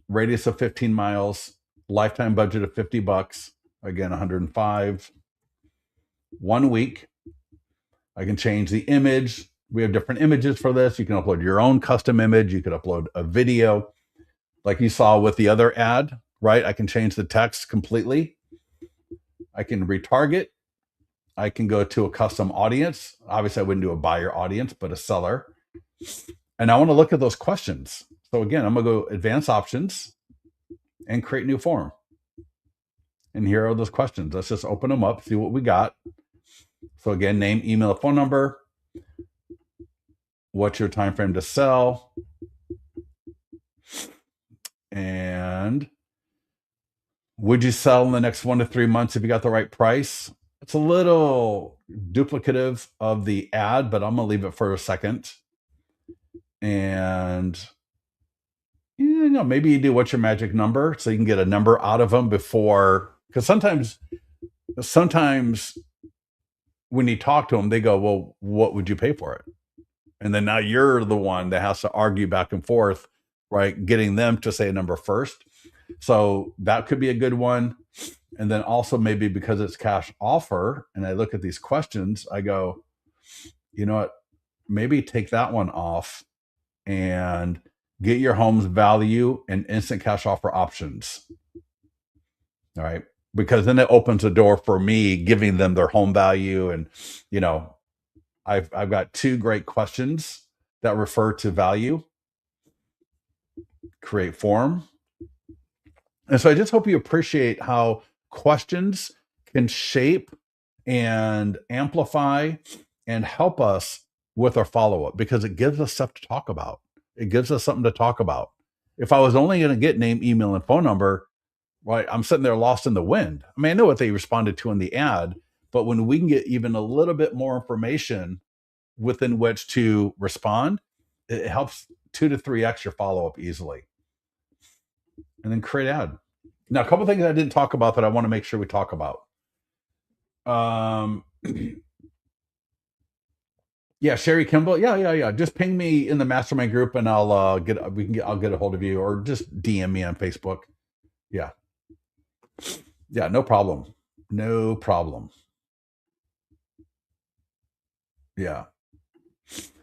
radius of 15 miles, lifetime budget of $50. Again, 105. 1 week. I can change the image. We have different images for this. You can upload your own custom image. You could upload a video like you saw with the other ad, right? I can change the text completely. I can retarget. I can go to a custom audience. Obviously, I wouldn't do a buyer audience, but a seller. And I want to look at those questions. So again, I'm going to go advanced options and create new form. And here are those questions. Let's just open them up, see what we got. So again, name, email, phone number. What's your time frame to sell? And would you sell in the next 1 to 3 months if you got the right price? It's a little duplicative of the ad, but I'm going to leave it for a second. And maybe you do what's your magic number so you can get a number out of them before, because sometimes when you talk to them, they go, well, what would you pay for it? And then now you're the one that has to argue back and forth, right? Getting them to say a number first. So that could be a good one. And then also maybe because it's cash offer and I look at these questions, I go, you know what, maybe take that one off and get your home's value and instant cash offer options. All right. Because then it opens the door for me giving them their home value. And, I've got 2 great questions that refer to value. Create form. And so I just hope you appreciate how questions can shape and amplify and help us with our follow-up because it gives us stuff to talk about. It gives us something to talk about. If I was only going to get name, email, and phone number, right, I'm sitting there lost in the wind. I mean, I know what they responded to in the ad, but when we can get even a little bit more information within which to respond, it helps 2 to 3x your follow-up easily. And then create ad. Now, a couple of things I didn't talk about that I want to make sure we talk about. Yeah, Sherry Kimball. Yeah. Just ping me in the mastermind group, and I'll get a hold of you, or just DM me on Facebook. Yeah, no problem. No problem. Yeah.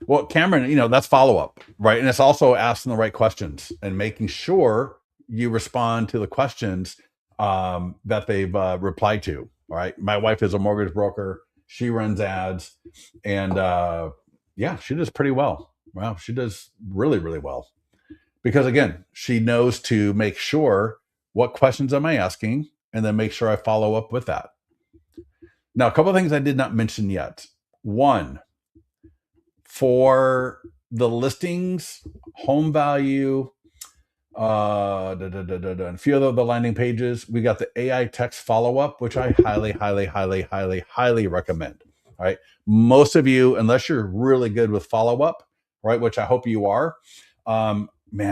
Well, Cameron, that's follow up, right? And it's also asking the right questions and making sure you respond to the questions that they've replied to. All right. My wife is a mortgage broker. She runs ads, and she does pretty well. Wow, she does really, really well. Because again, she knows to make sure what questions am I asking, and then make sure I follow up with that. Now, a couple of things I did not mention yet. One, for the listings, home value, and a few of the landing pages, we got the AI text follow-up, which I highly, highly, highly, highly, highly recommend. All right. Most of you, unless you're really good with follow-up, right, which I hope you are, man,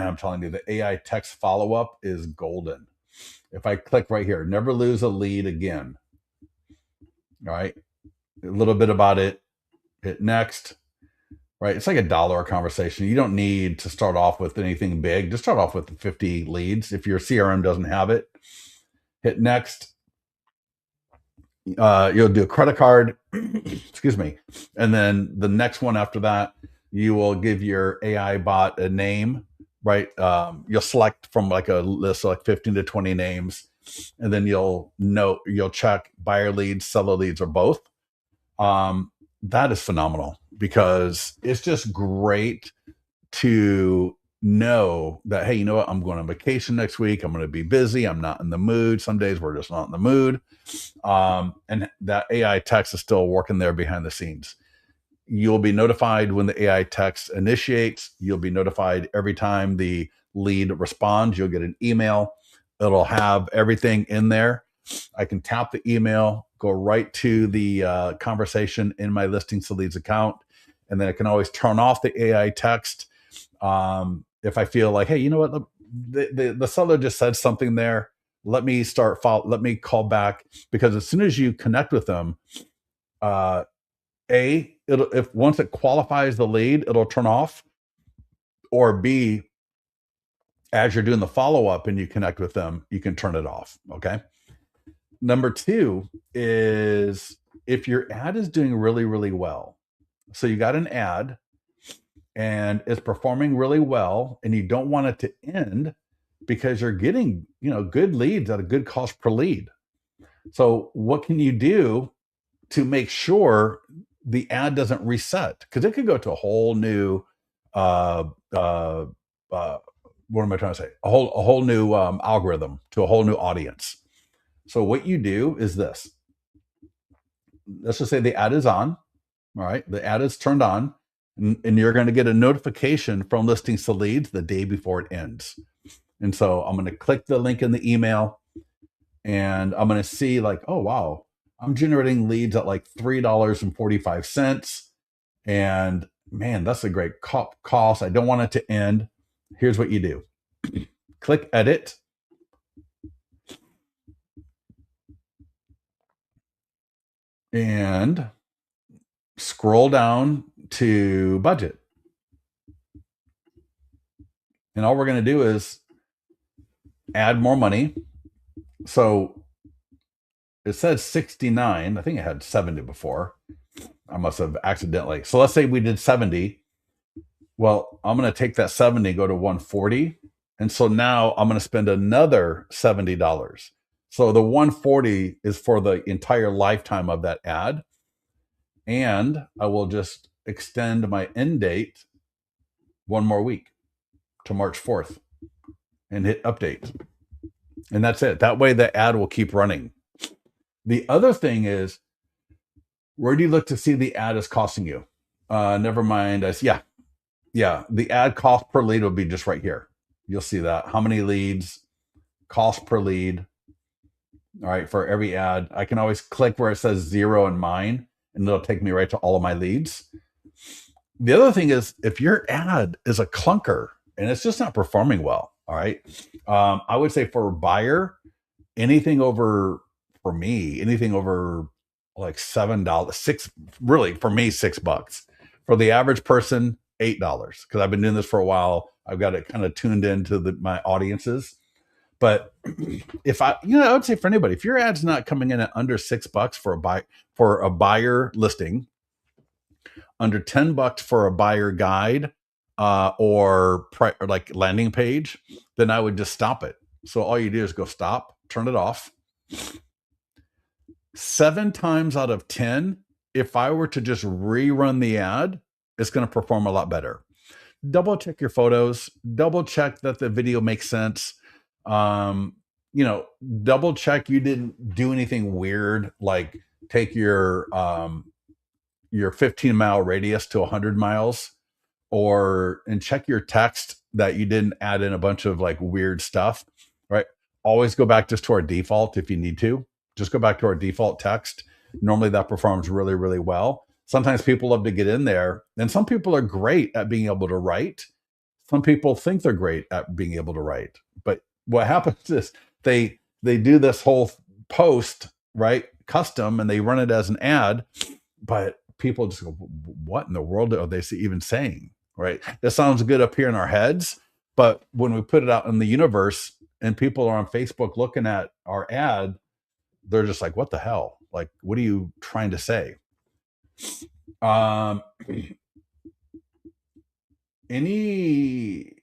I'm telling you, the AI text follow-up is golden. If I click right here, never lose a lead again. All right. A little bit about it. Hit next. Right. It's like $1 a conversation. You don't need to start off with anything big. Just start off with 50 leads. If your CRM doesn't have it, hit next. You'll do a credit card, excuse me. And then the next one after that, you will give your AI bot a name, right? You'll select from like a list of like 15 to 20 names. And then you'll check buyer leads, seller leads, or both. That is phenomenal because it's just great to know that, hey, you know what? I'm going on vacation next week. I'm going to be busy. I'm not in the mood. Some days we're just not in the mood. And that AI text is still working there behind the scenes. You'll be notified when the AI text initiates. You'll be notified every time the lead responds. You'll get an email. It'll have everything in there. I can tap the email, go right to the conversation in my Listings to Leads account, and then I can always turn off the AI text if I feel like, hey, you know what, the seller just said something there. Let me call back, because as soon as you connect with them, if once it qualifies the lead, it'll turn off, or B, as you're doing the follow-up and you connect with them, you can turn it off. Okay. Number 2 is if your ad is doing really, really well, So you got an ad and it's performing really well, and you don't want it to end because you're getting, good leads at a good cost per lead. So what can you do to make sure the ad doesn't reset? Because it could go to a whole new uh uh uh what am I trying to say? A whole new algorithm, to a whole new audience. So what you do is this. Let's just say the ad is on. All right, the ad is turned on, and you're going to get a notification from Listings to Leads the day before it ends. And so I'm going to click the link in the email, and I'm going to see like, oh wow, I'm generating leads at like $3.45, and man, that's a great cost. I don't want it to end. Here's what you do: click edit, and scroll down to budget. And all we're going to do is add more money. So it says 69. I think it had 70 before. I must have accidentally. So let's say we did 70. Well, I'm going to take that 70, go to 140. And so now I'm going to spend another $70. So the 140 is for the entire lifetime of that ad. And I will just extend my end date one more week to March 4th and hit update. And that's it. That way the ad will keep running. The other thing is, where do you look to see the ad is costing you? Never mind. Yeah. The ad cost per lead will be just right here. You'll see that. How many leads, cost per lead. All right. For every ad, I can always click where it says 0 in mine, and it'll take me right to all of my leads. The other thing is, if your ad is a clunker and it's just not performing well, all right, I would say for a buyer, anything over, for me, anything over like $7, really for me, $6. For the average person, $8. Because I've been doing this for a while. I've got it kind of tuned into my audiences. But if I would say for anybody, if your ad's not coming in at under $6 for a buyer listing, under $10 for a buyer guide, or like landing page, then I would just stop it. So all you do is go stop, turn it off. 7 times out of 10, if I were to just rerun the ad, it's going to perform a lot better. Double check your photos, double check that the video makes sense. Double check you didn't do anything weird, like take your 15-mile radius to 100 miles, and check your text that you didn't add in a bunch of like weird stuff, right? Always go back just to our default if you need to. Just go back to our default text. Normally that performs really, really well. Sometimes people love to get in there, and some people are great at being able to write. Some people think they're great at being able to write. But what happens is they do this whole post, right, custom, and they run it as an ad, but people just go, what in the world are they even saying? Right? This sounds good up here in our heads, but when we put it out in the universe and people are on Facebook looking at our ad, they're just like, what the hell? Like, what are you trying to say? Any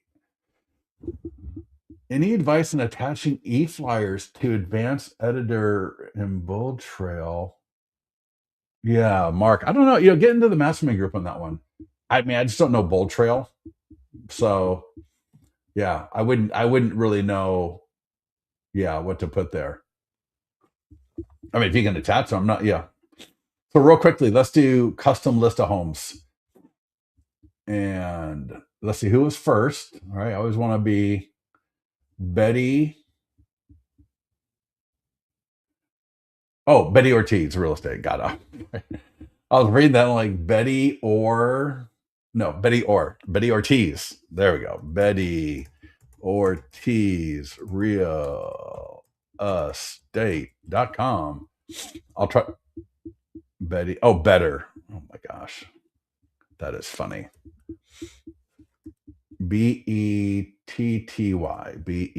advice on attaching e-flyers to advanced editor and bold trail? Yeah, Mark, I don't know. Get into the mastermind group on that one. I mean, I just don't know bold trail. So yeah, I wouldn't really know, what to put there. I mean, if you can attach them, So real quickly, let's do custom list of homes. And let's see who was first. All right. I always want to be Betty. Oh, Betty Ortiz, real estate. Got it. I was reading that like Betty Ortiz. There we go. Betty Ortiz, real estate.com. I'll try Betty. Oh, better. Oh my gosh. That is funny. Betty. Betty.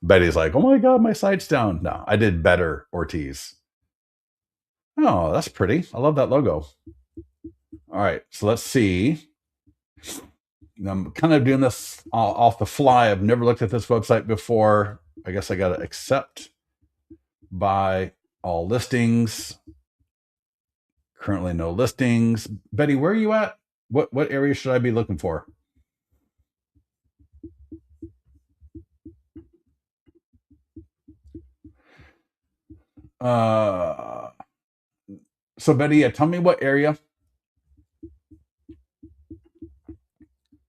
Betty's like, oh my God, my site's down. No, I did better Ortiz. Oh, that's pretty. I love that logo. All right, so let's see. I'm kind of doing this off the fly. I've never looked at this website before. I guess I got to accept by all listings. Currently no listings. Betty, where are you at? What area should I be looking for? Uh, so Betty, tell me what area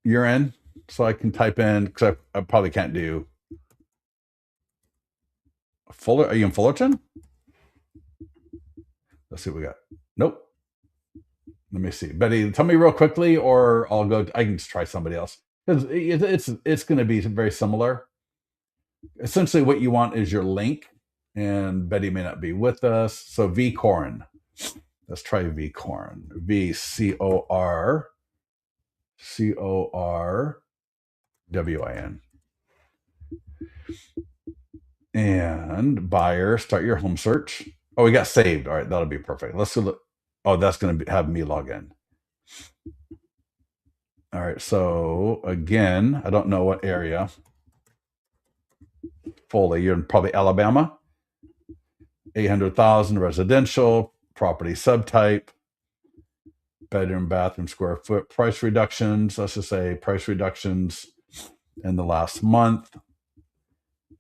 you're in, so I can type in because I probably can't do Fuller. Are you in Fullerton? Let's see what we got. Nope. Let me see. Betty, tell me real quickly, or I'll go. I can just try somebody else because it's going to be very similar. Essentially, what you want is your link, and Betty may not be with us. So V Corin. Let's try V Corin. VCORWIN. And buyer, start your home search. Oh, we got saved. All right, that'll be perfect. Let's look. Oh, that's going to have me log in. All right, so again, I don't know what area. Fully, you're in probably Alabama. 800,000 residential, property subtype, bedroom, bathroom, square foot, price reductions. Let's just say price reductions in the last month.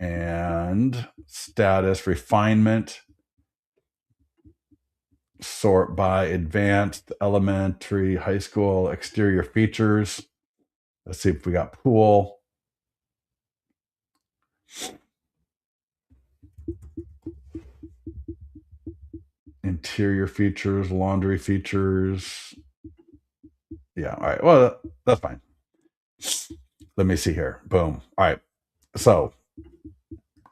And status refinement. Sort by advanced, elementary, high school, exterior features. Let's see if we got pool. Interior features, laundry features. Yeah, all right. Well, that's fine. Let me see here. Boom. All right. So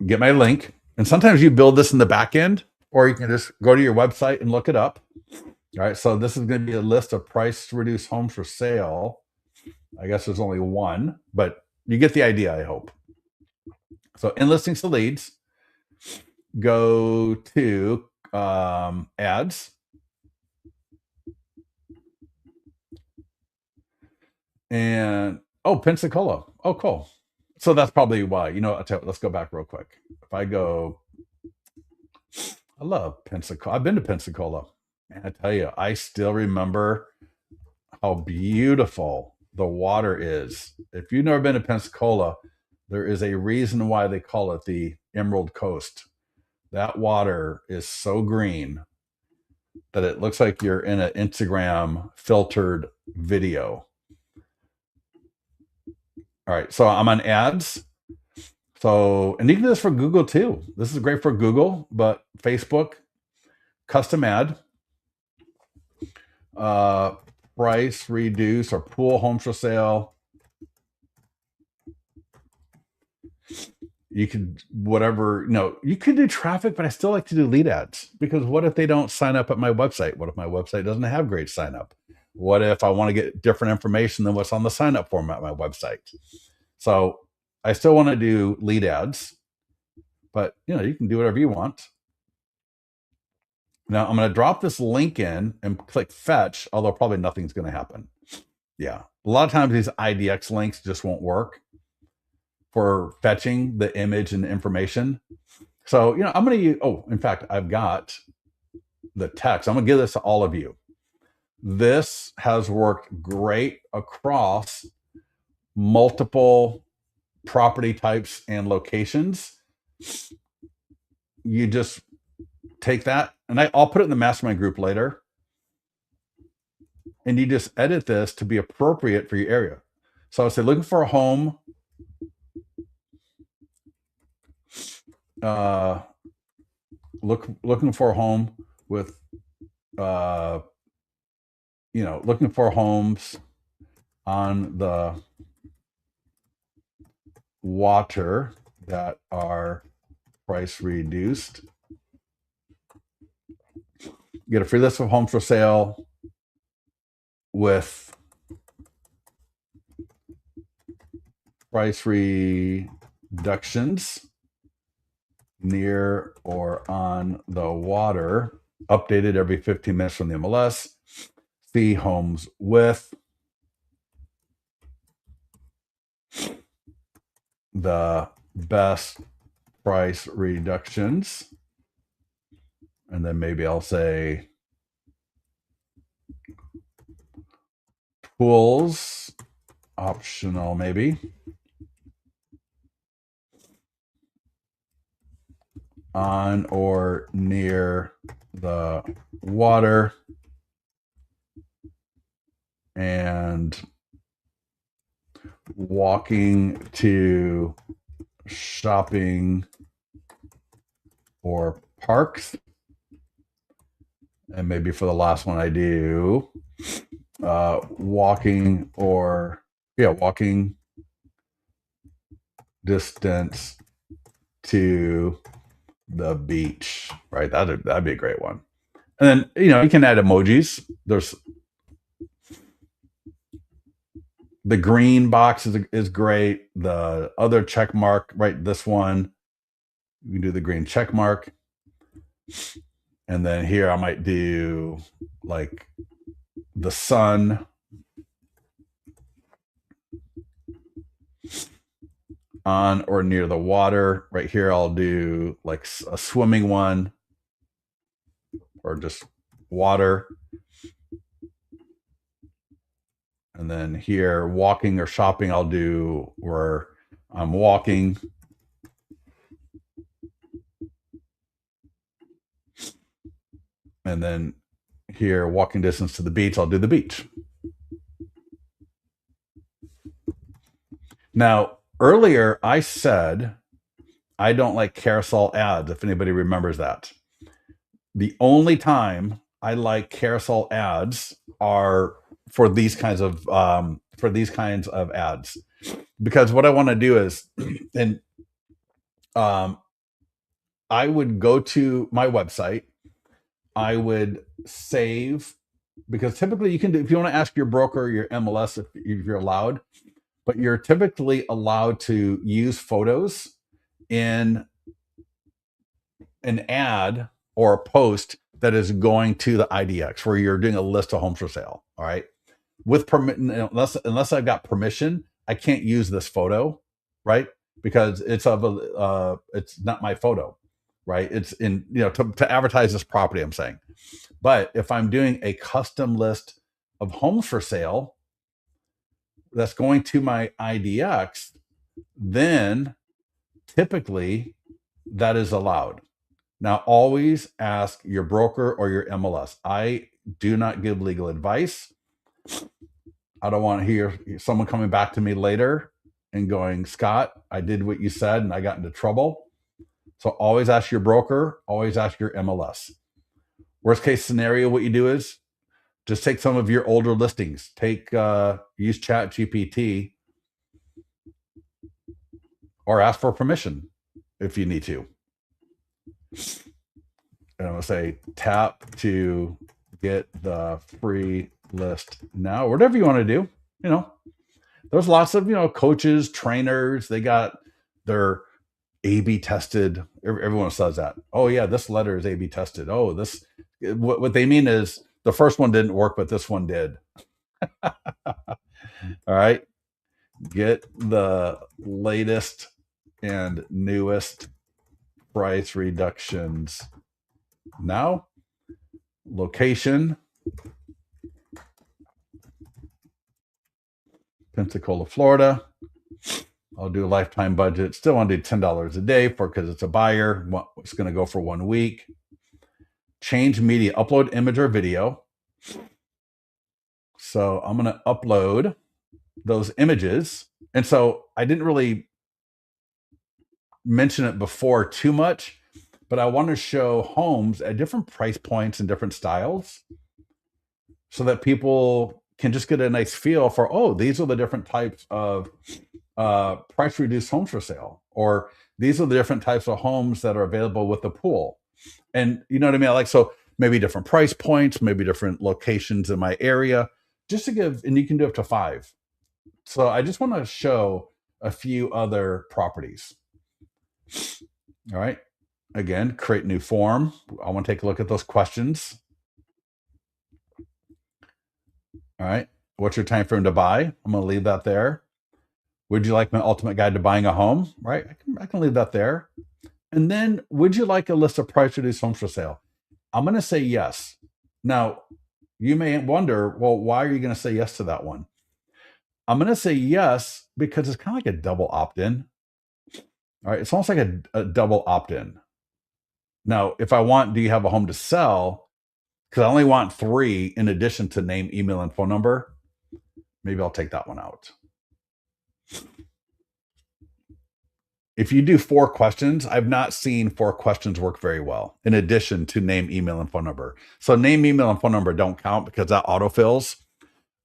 get my link. And sometimes you build this in the back end, or you can just go to your website and look it up. All right. So this is going to be a list of price reduced homes for sale. I guess there's only one, but you get the idea, I hope. So in listings to leads, go to ads. And Pensacola. Oh, cool. So that's probably why. Let's go back real quick. If I go, I love Pensacola. I've been to Pensacola. And I tell you, I still remember how beautiful the water is. If you've never been to Pensacola, there is a reason why they call it the Emerald Coast. That water is so green that it looks like you're in an Instagram filtered video. All right, so I'm on ads. So, and you can do this for Google too. This is great for Google, but Facebook, custom ad, price reduce or pool homes for sale. You could, whatever, you could do traffic, but I still like to do lead ads because what if they don't sign up at my website? What if my website doesn't have great sign up? What if I want to get different information than what's on the sign up form at my website? So I still want to do lead ads, but you can do whatever you want. Now I'm going to drop this link in and click fetch, although probably nothing's going to happen. Yeah. A lot of times these IDX links just won't work for fetching the image and the information. So, I'm going to use, in fact, I've got the text. I'm going to give this to all of you. This has worked great across multiple property types and locations. You just take that, and I'll put it in the mastermind group later. And you just edit this to be appropriate for your area. So I would say looking for a home. Looking for a home with, looking for homes on the water that are price reduced. Get a free list of homes for sale with price reductions near or on the water, updated every 15 minutes from the MLS. see homes with the best price reductions. And then maybe I'll say pools, optional maybe. On or near the water and walking to shopping or parks. And maybe for the last one I do walking distance to the beach, right? That'd be a great one. And then you can add emojis. There's the green box is great. The other check mark, right? This one, you can do the green check mark. And then here I might do like the sun. On or near the water. Right here, I'll do like a swimming one or just water. And then here, walking or shopping, I'll do where I'm walking. And then here, walking distance to the beach, I'll do the beach. Now, earlier I said I don't like carousel ads, if anybody remembers that. The only time I like carousel ads are for these kinds of ads, because what I want to do is, and I would go to my website, I would save, because typically you can do, if you want to ask your broker, your MLS, if you're allowed, but you're typically allowed to use photos in an ad or a post that is going to the IDX where you're doing a list of homes for sale. All right. With unless I've got permission, I can't use this photo, right? Because it's not my photo, right? It's in, to advertise this property, I'm saying. But if I'm doing a custom list of homes for sale that's going to my IDX, then typically that is allowed. Now, always ask your broker or your MLS. I do not give legal advice. I don't want to hear someone coming back to me later and going, Scott, I did what you said and I got into trouble. So always ask your broker, always ask your MLS. Worst case scenario, what you do is just take some of your older listings. Use Chat GPT or ask for permission if you need to. And I'm going to say tap to get the free list now, whatever you want to do. There's lots of, coaches, trainers, they got their A/B tested. Everyone says that. Oh yeah, this letter is A/B tested. Oh, what they mean is the first one didn't work, but this one did. All right. Get the latest and newest price reductions now. Location, Pensacola, Florida. I'll do a lifetime budget. Still want to do $10 a day because it's a buyer. It's going to go for 1 week. Change media, upload image or video. So I'm going to upload those images. And so I didn't really mention it before too much, but I want to show homes at different price points and different styles so that people can just get a nice feel for, oh, these are the different types of price reduced homes for sale, or these are the different types of homes that are available with the pool. And you know what I mean? So maybe different price points, maybe different locations in my area, just to give, and you can do up to 5. So I just want to show a few other properties. All right. Again, create new form. I want to take a look at those questions. All right. What's your time frame to buy? I'm going to leave that there. Would you like my ultimate guide to buying a home? Right. I can leave that there. And then, would you like a list of price reduced homes for sale? I'm going to say yes. Now, you may wonder, well, why are you going to say yes to that one? I'm going to say yes because it's kind of like a double opt in. All right. It's almost like a double opt in. Now, if I want, do you have a home to sell? Because I only want 3 in addition to name, email, and phone number. Maybe I'll take that one out. If you do 4 questions, I've not seen 4 questions work very well in addition to name, email, and phone number. So name, email, and phone number don't count because that autofills.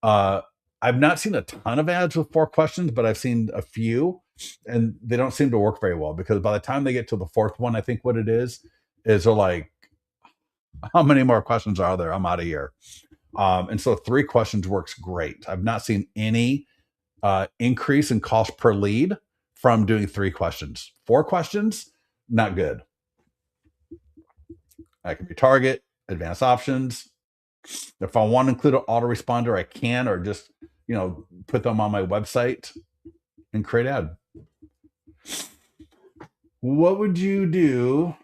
I've not seen a ton of ads with 4 questions, but I've seen a few, and they don't seem to work very well because by the time they get to the 4th one, I think what it is they're like, how many more questions are there? I'm out of here. And so 3 questions works great. I've not seen any increase in cost per lead from doing 3 questions. 4 questions, not good. I can retarget, advanced options. If I want to include an autoresponder, I can, or just, put them on my website and create ad. What would you do?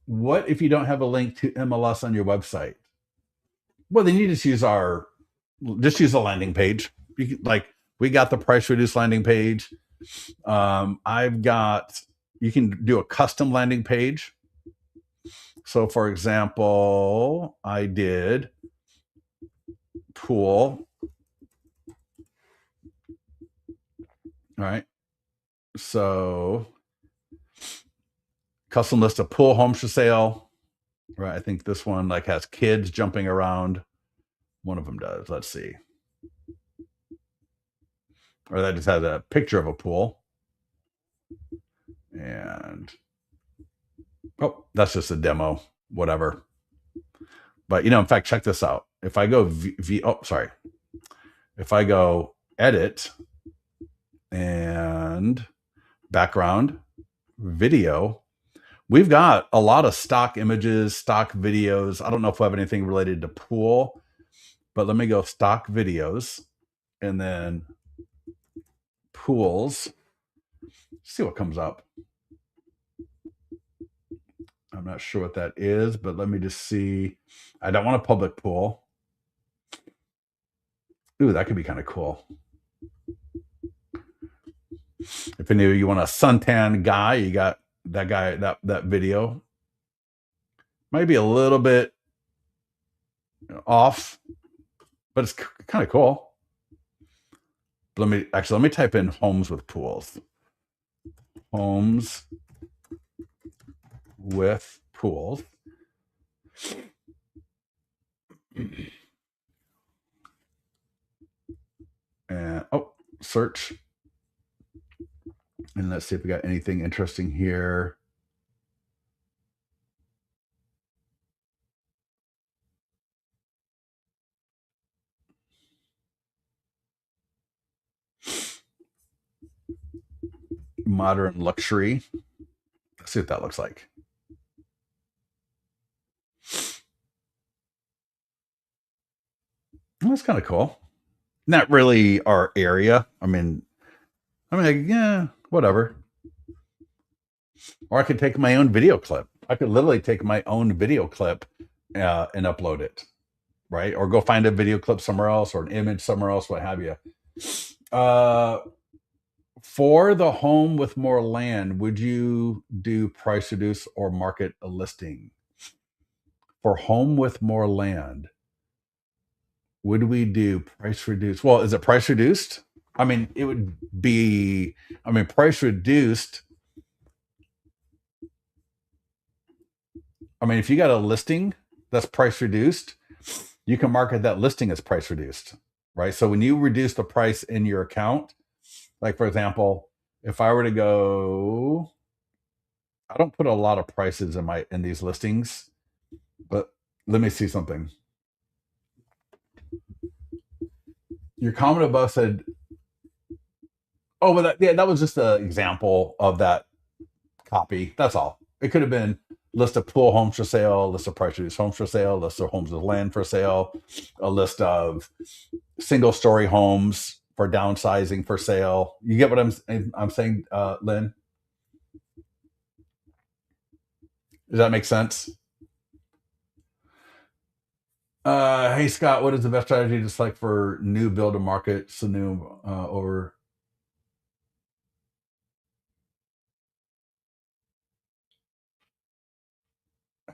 What if you don't have a link to MLS on your website? Well, then you just use a landing page. We got the price reduced landing page. You can do a custom landing page. So for example, I did pool. All right. So custom list of pool homes for sale. Right. I think this one has kids jumping around. One of them does. Let's see. Or that just has a picture of a pool. And that's just a demo, whatever. But in fact, check this out. If I go if I go edit and background video, we've got a lot of stock images, stock videos. I don't know if we have anything related to pool, but let me go stock videos and then pools. See what comes up. I'm not sure what that is, but let me just see. I don't want a public pool. Ooh, that could be kind of cool. If any of you want a suntan guy, you got that guy, that video. Might be a little bit off, but it's kind of cool. Let me type in homes with pools. Homes with pools. And search. And let's see if we got anything interesting here. Modern luxury. Let's see what that looks like. That's kind of cool. Not really our area. I mean, yeah, whatever. Or I could take my own video clip. I could literally take my own video clip and upload it, right? Or go find a video clip somewhere else or an image somewhere else, what have you. For the home with more land, would you do price reduce or market a listing? For home with more land, would we do price reduced? Well, is it price reduced? I mean, it would be, price reduced. I mean, if you got a listing that's price reduced, you can market that listing as price reduced, right? So when you reduce the price in your account, like for example, if I were to go, I don't put a lot of prices in these listings, but let me see something. Your comment above said, oh, but that was just an example of that copy. That's all. It could have been list of pool homes for sale, list of price reduced homes for sale, list of homes with land for sale, a list of single story homes for downsizing for sale. You get what I'm saying, Lynn? Does that make sense? Hey Scott, what is the best strategy to select for new build to market? So new over.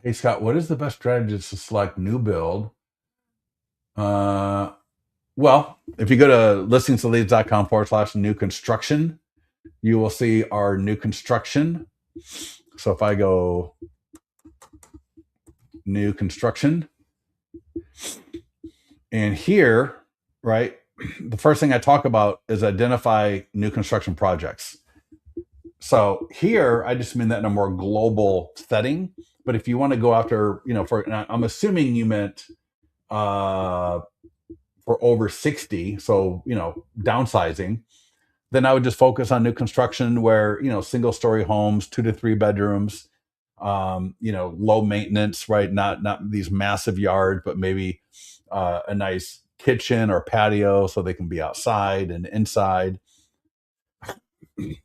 Hey Scott, what is the best strategy to select new build? Uh, well, if you go to listingstoleads.com/new construction, you will see our new construction. So if I go new construction, and here, right, the first thing I talk about is identify new construction projects. So here, I just mean that in a more global setting. But if you want to go after, I'm assuming you meant uh, for over 60, so, downsizing, then I would just focus on new construction where, single story homes, 2 to 3 bedrooms, low maintenance, right? Not these massive yards, but maybe a nice kitchen or patio so they can be outside and inside,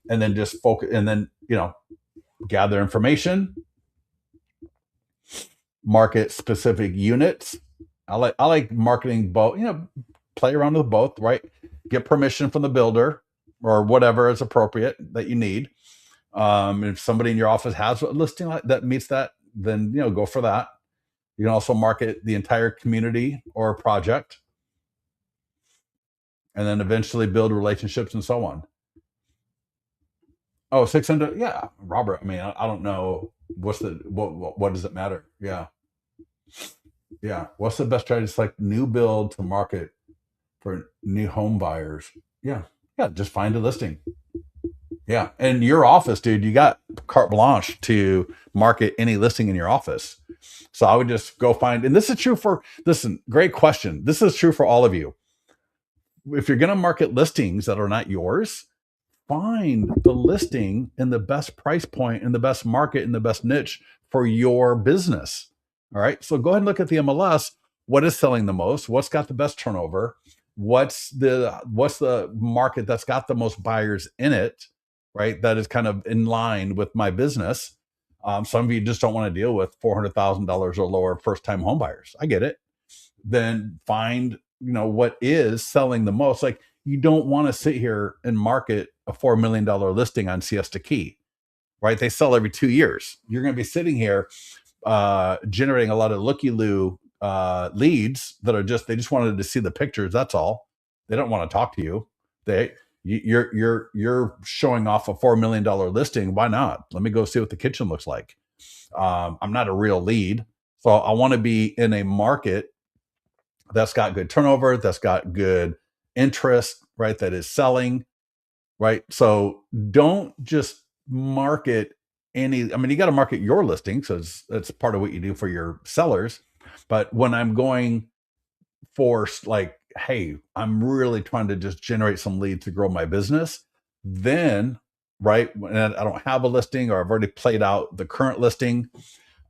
and then just focus, and then, gather information, market specific units. I like marketing both, play around with both, right? Get permission from the builder or whatever is appropriate that you need. If somebody in your office has a listing that meets that, then go for that. You can also market the entire community or project, and then eventually build relationships and so on. Oh, 600, yeah, Robert. I mean, I don't know what does it matter? Yeah, yeah. What's the best strategy? It's like new build to market for new home buyers. Yeah, yeah. Just find a listing. Yeah, and your office, dude, you got carte blanche to market any listing in your office. So I would just go find, and this is true for, listen, great question. This is true for all of you. If you're going to market listings that are not yours, find the listing in the best price point, in the best market, in the best niche for your business. All right. So go ahead and look at the MLS. What is selling the most? What's got the best turnover? What's the market that's got the most buyers in it? Right. That is kind of in line with my business. Some of you just don't want to deal with $400,000 or lower first time home buyers. I get it. Then find, what is selling the most. Like, you don't want to sit here and market a $4 million listing on Siesta Key, right? They sell every 2 years. You're going to be sitting here generating a lot of looky-loo leads that are they just wanted to see the pictures. That's all. They don't want to talk to you. You're showing off a $4 million listing. Why not? Let me go see what the kitchen looks like. I'm not a real lead, so I want to be in a market that's got good turnover, that's got good interest, right? That is selling, right? So don't just market any. I mean, you got to market your listing because that's part of what you do for your sellers. But when I'm going for, like, hey, I'm really trying to just generate some leads to grow my business, then, right, when I don't have a listing or I've already played out the current listing,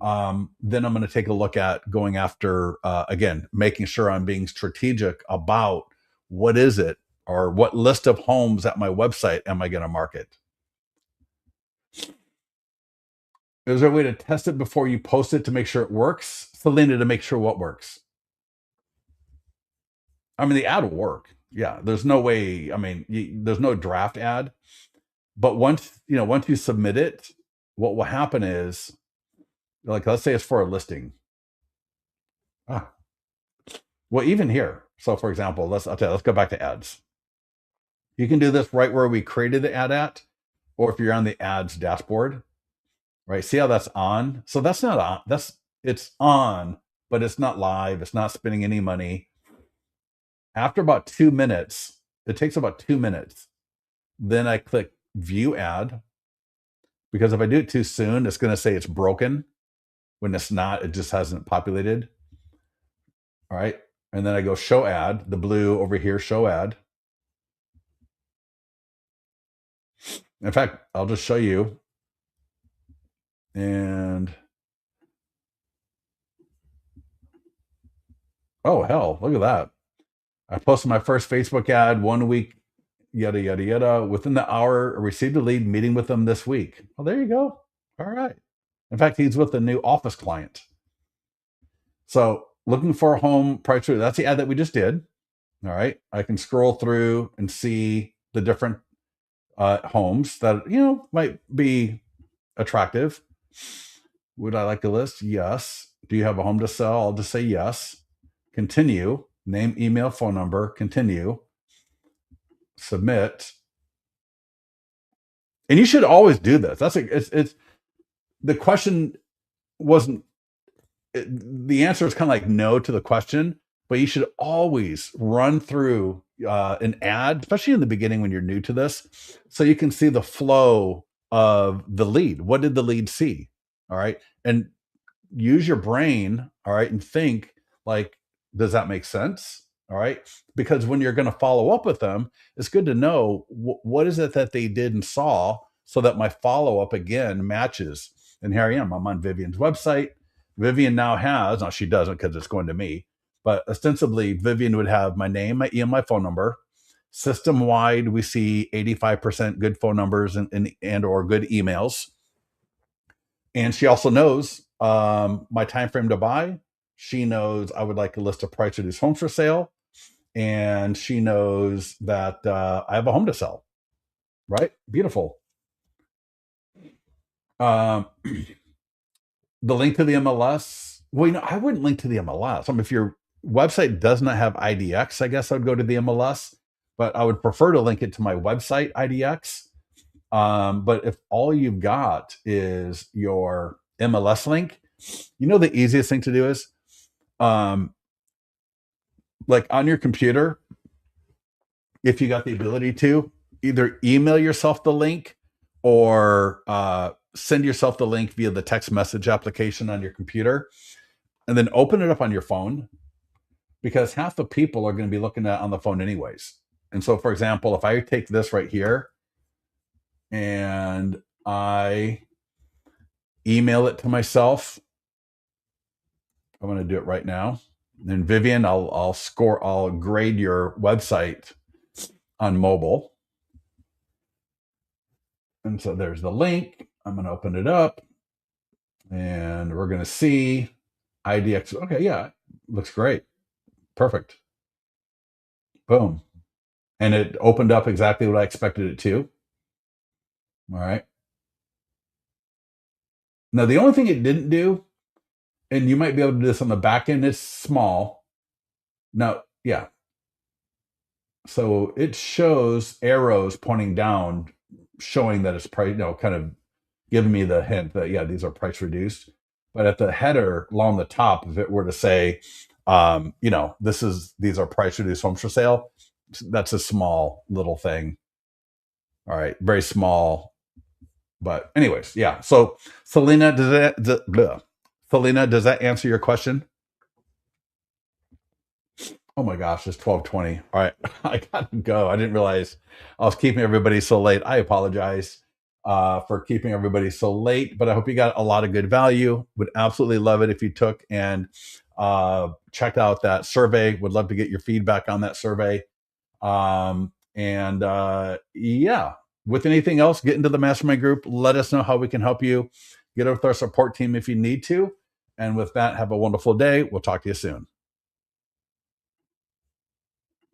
then I'm going to take a look at going after, again, making sure I'm being strategic about what is it, or what list of homes at my website am I going to market. Is there a way to test it before you post it to make sure it works? Selena, to make sure what works? I mean, the ad will work. Yeah, there's no way. I mean, there's no draft ad, but once you submit it, what will happen is, like, let's say it's for a listing. Ah, well, even here. So, for example, let's go back to ads. You can do this right where we created the ad at, or if you're on the ads dashboard, right? See how that's on? So that's not on. It's on, but it's not live. It's not spending any money. After about 2 minutes, it takes about 2 minutes. Then I click view ad, because if I do it too soon, it's going to say it's broken when it's not. It just hasn't populated. All right. And then I go show ad, the blue over here, show ad. In fact, I'll just show you. And Oh, hell, look at that. I posted my first Facebook ad 1 week, yada, yada, yada. Within the hour, I received a lead meeting with them this week. Well, there you go. All right. In fact, he's with a new office client. So looking for a home price. That's the ad that we just did. All right. I can scroll through and see the different homes that, might be attractive. Would I like to list? Yes. Do you have a home to sell? I'll just say yes. Continue. Name, email, phone number. Continue. Submit. And you should always do this. It's the question wasn't the answer is kind of like no to the question, but you should always run through an ad, especially in the beginning when you're new to this, so you can see the flow of the lead. What did the lead see? All right. And use your brain, all right, and think like, does that make sense? All right. Because when you're going to follow up with them, it's good to know what is it that they did and saw so that my follow up again matches. And here I am. I'm on Vivian's website. Vivian now has, now she doesn't because it's going to me, but ostensibly Vivian would have my name, my email, my phone number. System wide, we see 85% good phone numbers and or good emails. And she also knows my time frame to buy. She knows I would like a list of price reduced homes for sale, and she knows that I have a home to sell. Right? Beautiful. Um, the link to the MLS. Well, I wouldn't link to the MLS. If your website does not have IDX, I guess I would go to the MLS, but I would prefer to link it to my website IDX. But if all you've got is your MLS link, the easiest thing to do is, like on your computer, if you got the ability to, either email yourself the link or send yourself the link via the text message application on your computer, and then open it up on your phone, because half the people are going to be looking at it on the phone anyways. And so, for example, if I take this right here and I email it to myself, I'm going to do it right now. And Vivian, I'll grade your website on mobile. And so there's the link. I'm going to open it up and we're going to see IDX. Okay, yeah, looks great. Perfect. Boom. And it opened up exactly what I expected it to. All right. Now, the only thing it didn't do, and you might be able to do this on the back end, it's small. Now, yeah. So it shows arrows pointing down, showing that it's price, kind of giving me the hint that, yeah, these are price reduced. But at the header along the top, if it were to say, these are price reduced homes for sale, that's a small little thing. All right. Very small. But anyways, yeah. So Selena, does that answer your question? Oh my gosh, it's 12:20. All right. I gotta go. I didn't realize I was keeping everybody so late. I apologize for keeping everybody so late, but I hope you got a lot of good value. Would absolutely love it if you took and checked out that survey. Would love to get your feedback on that survey. Yeah, with anything else, get into the mastermind group. Let us know how we can help you. Get with our support team if you need to. And with that, have a wonderful day. We'll talk to you soon.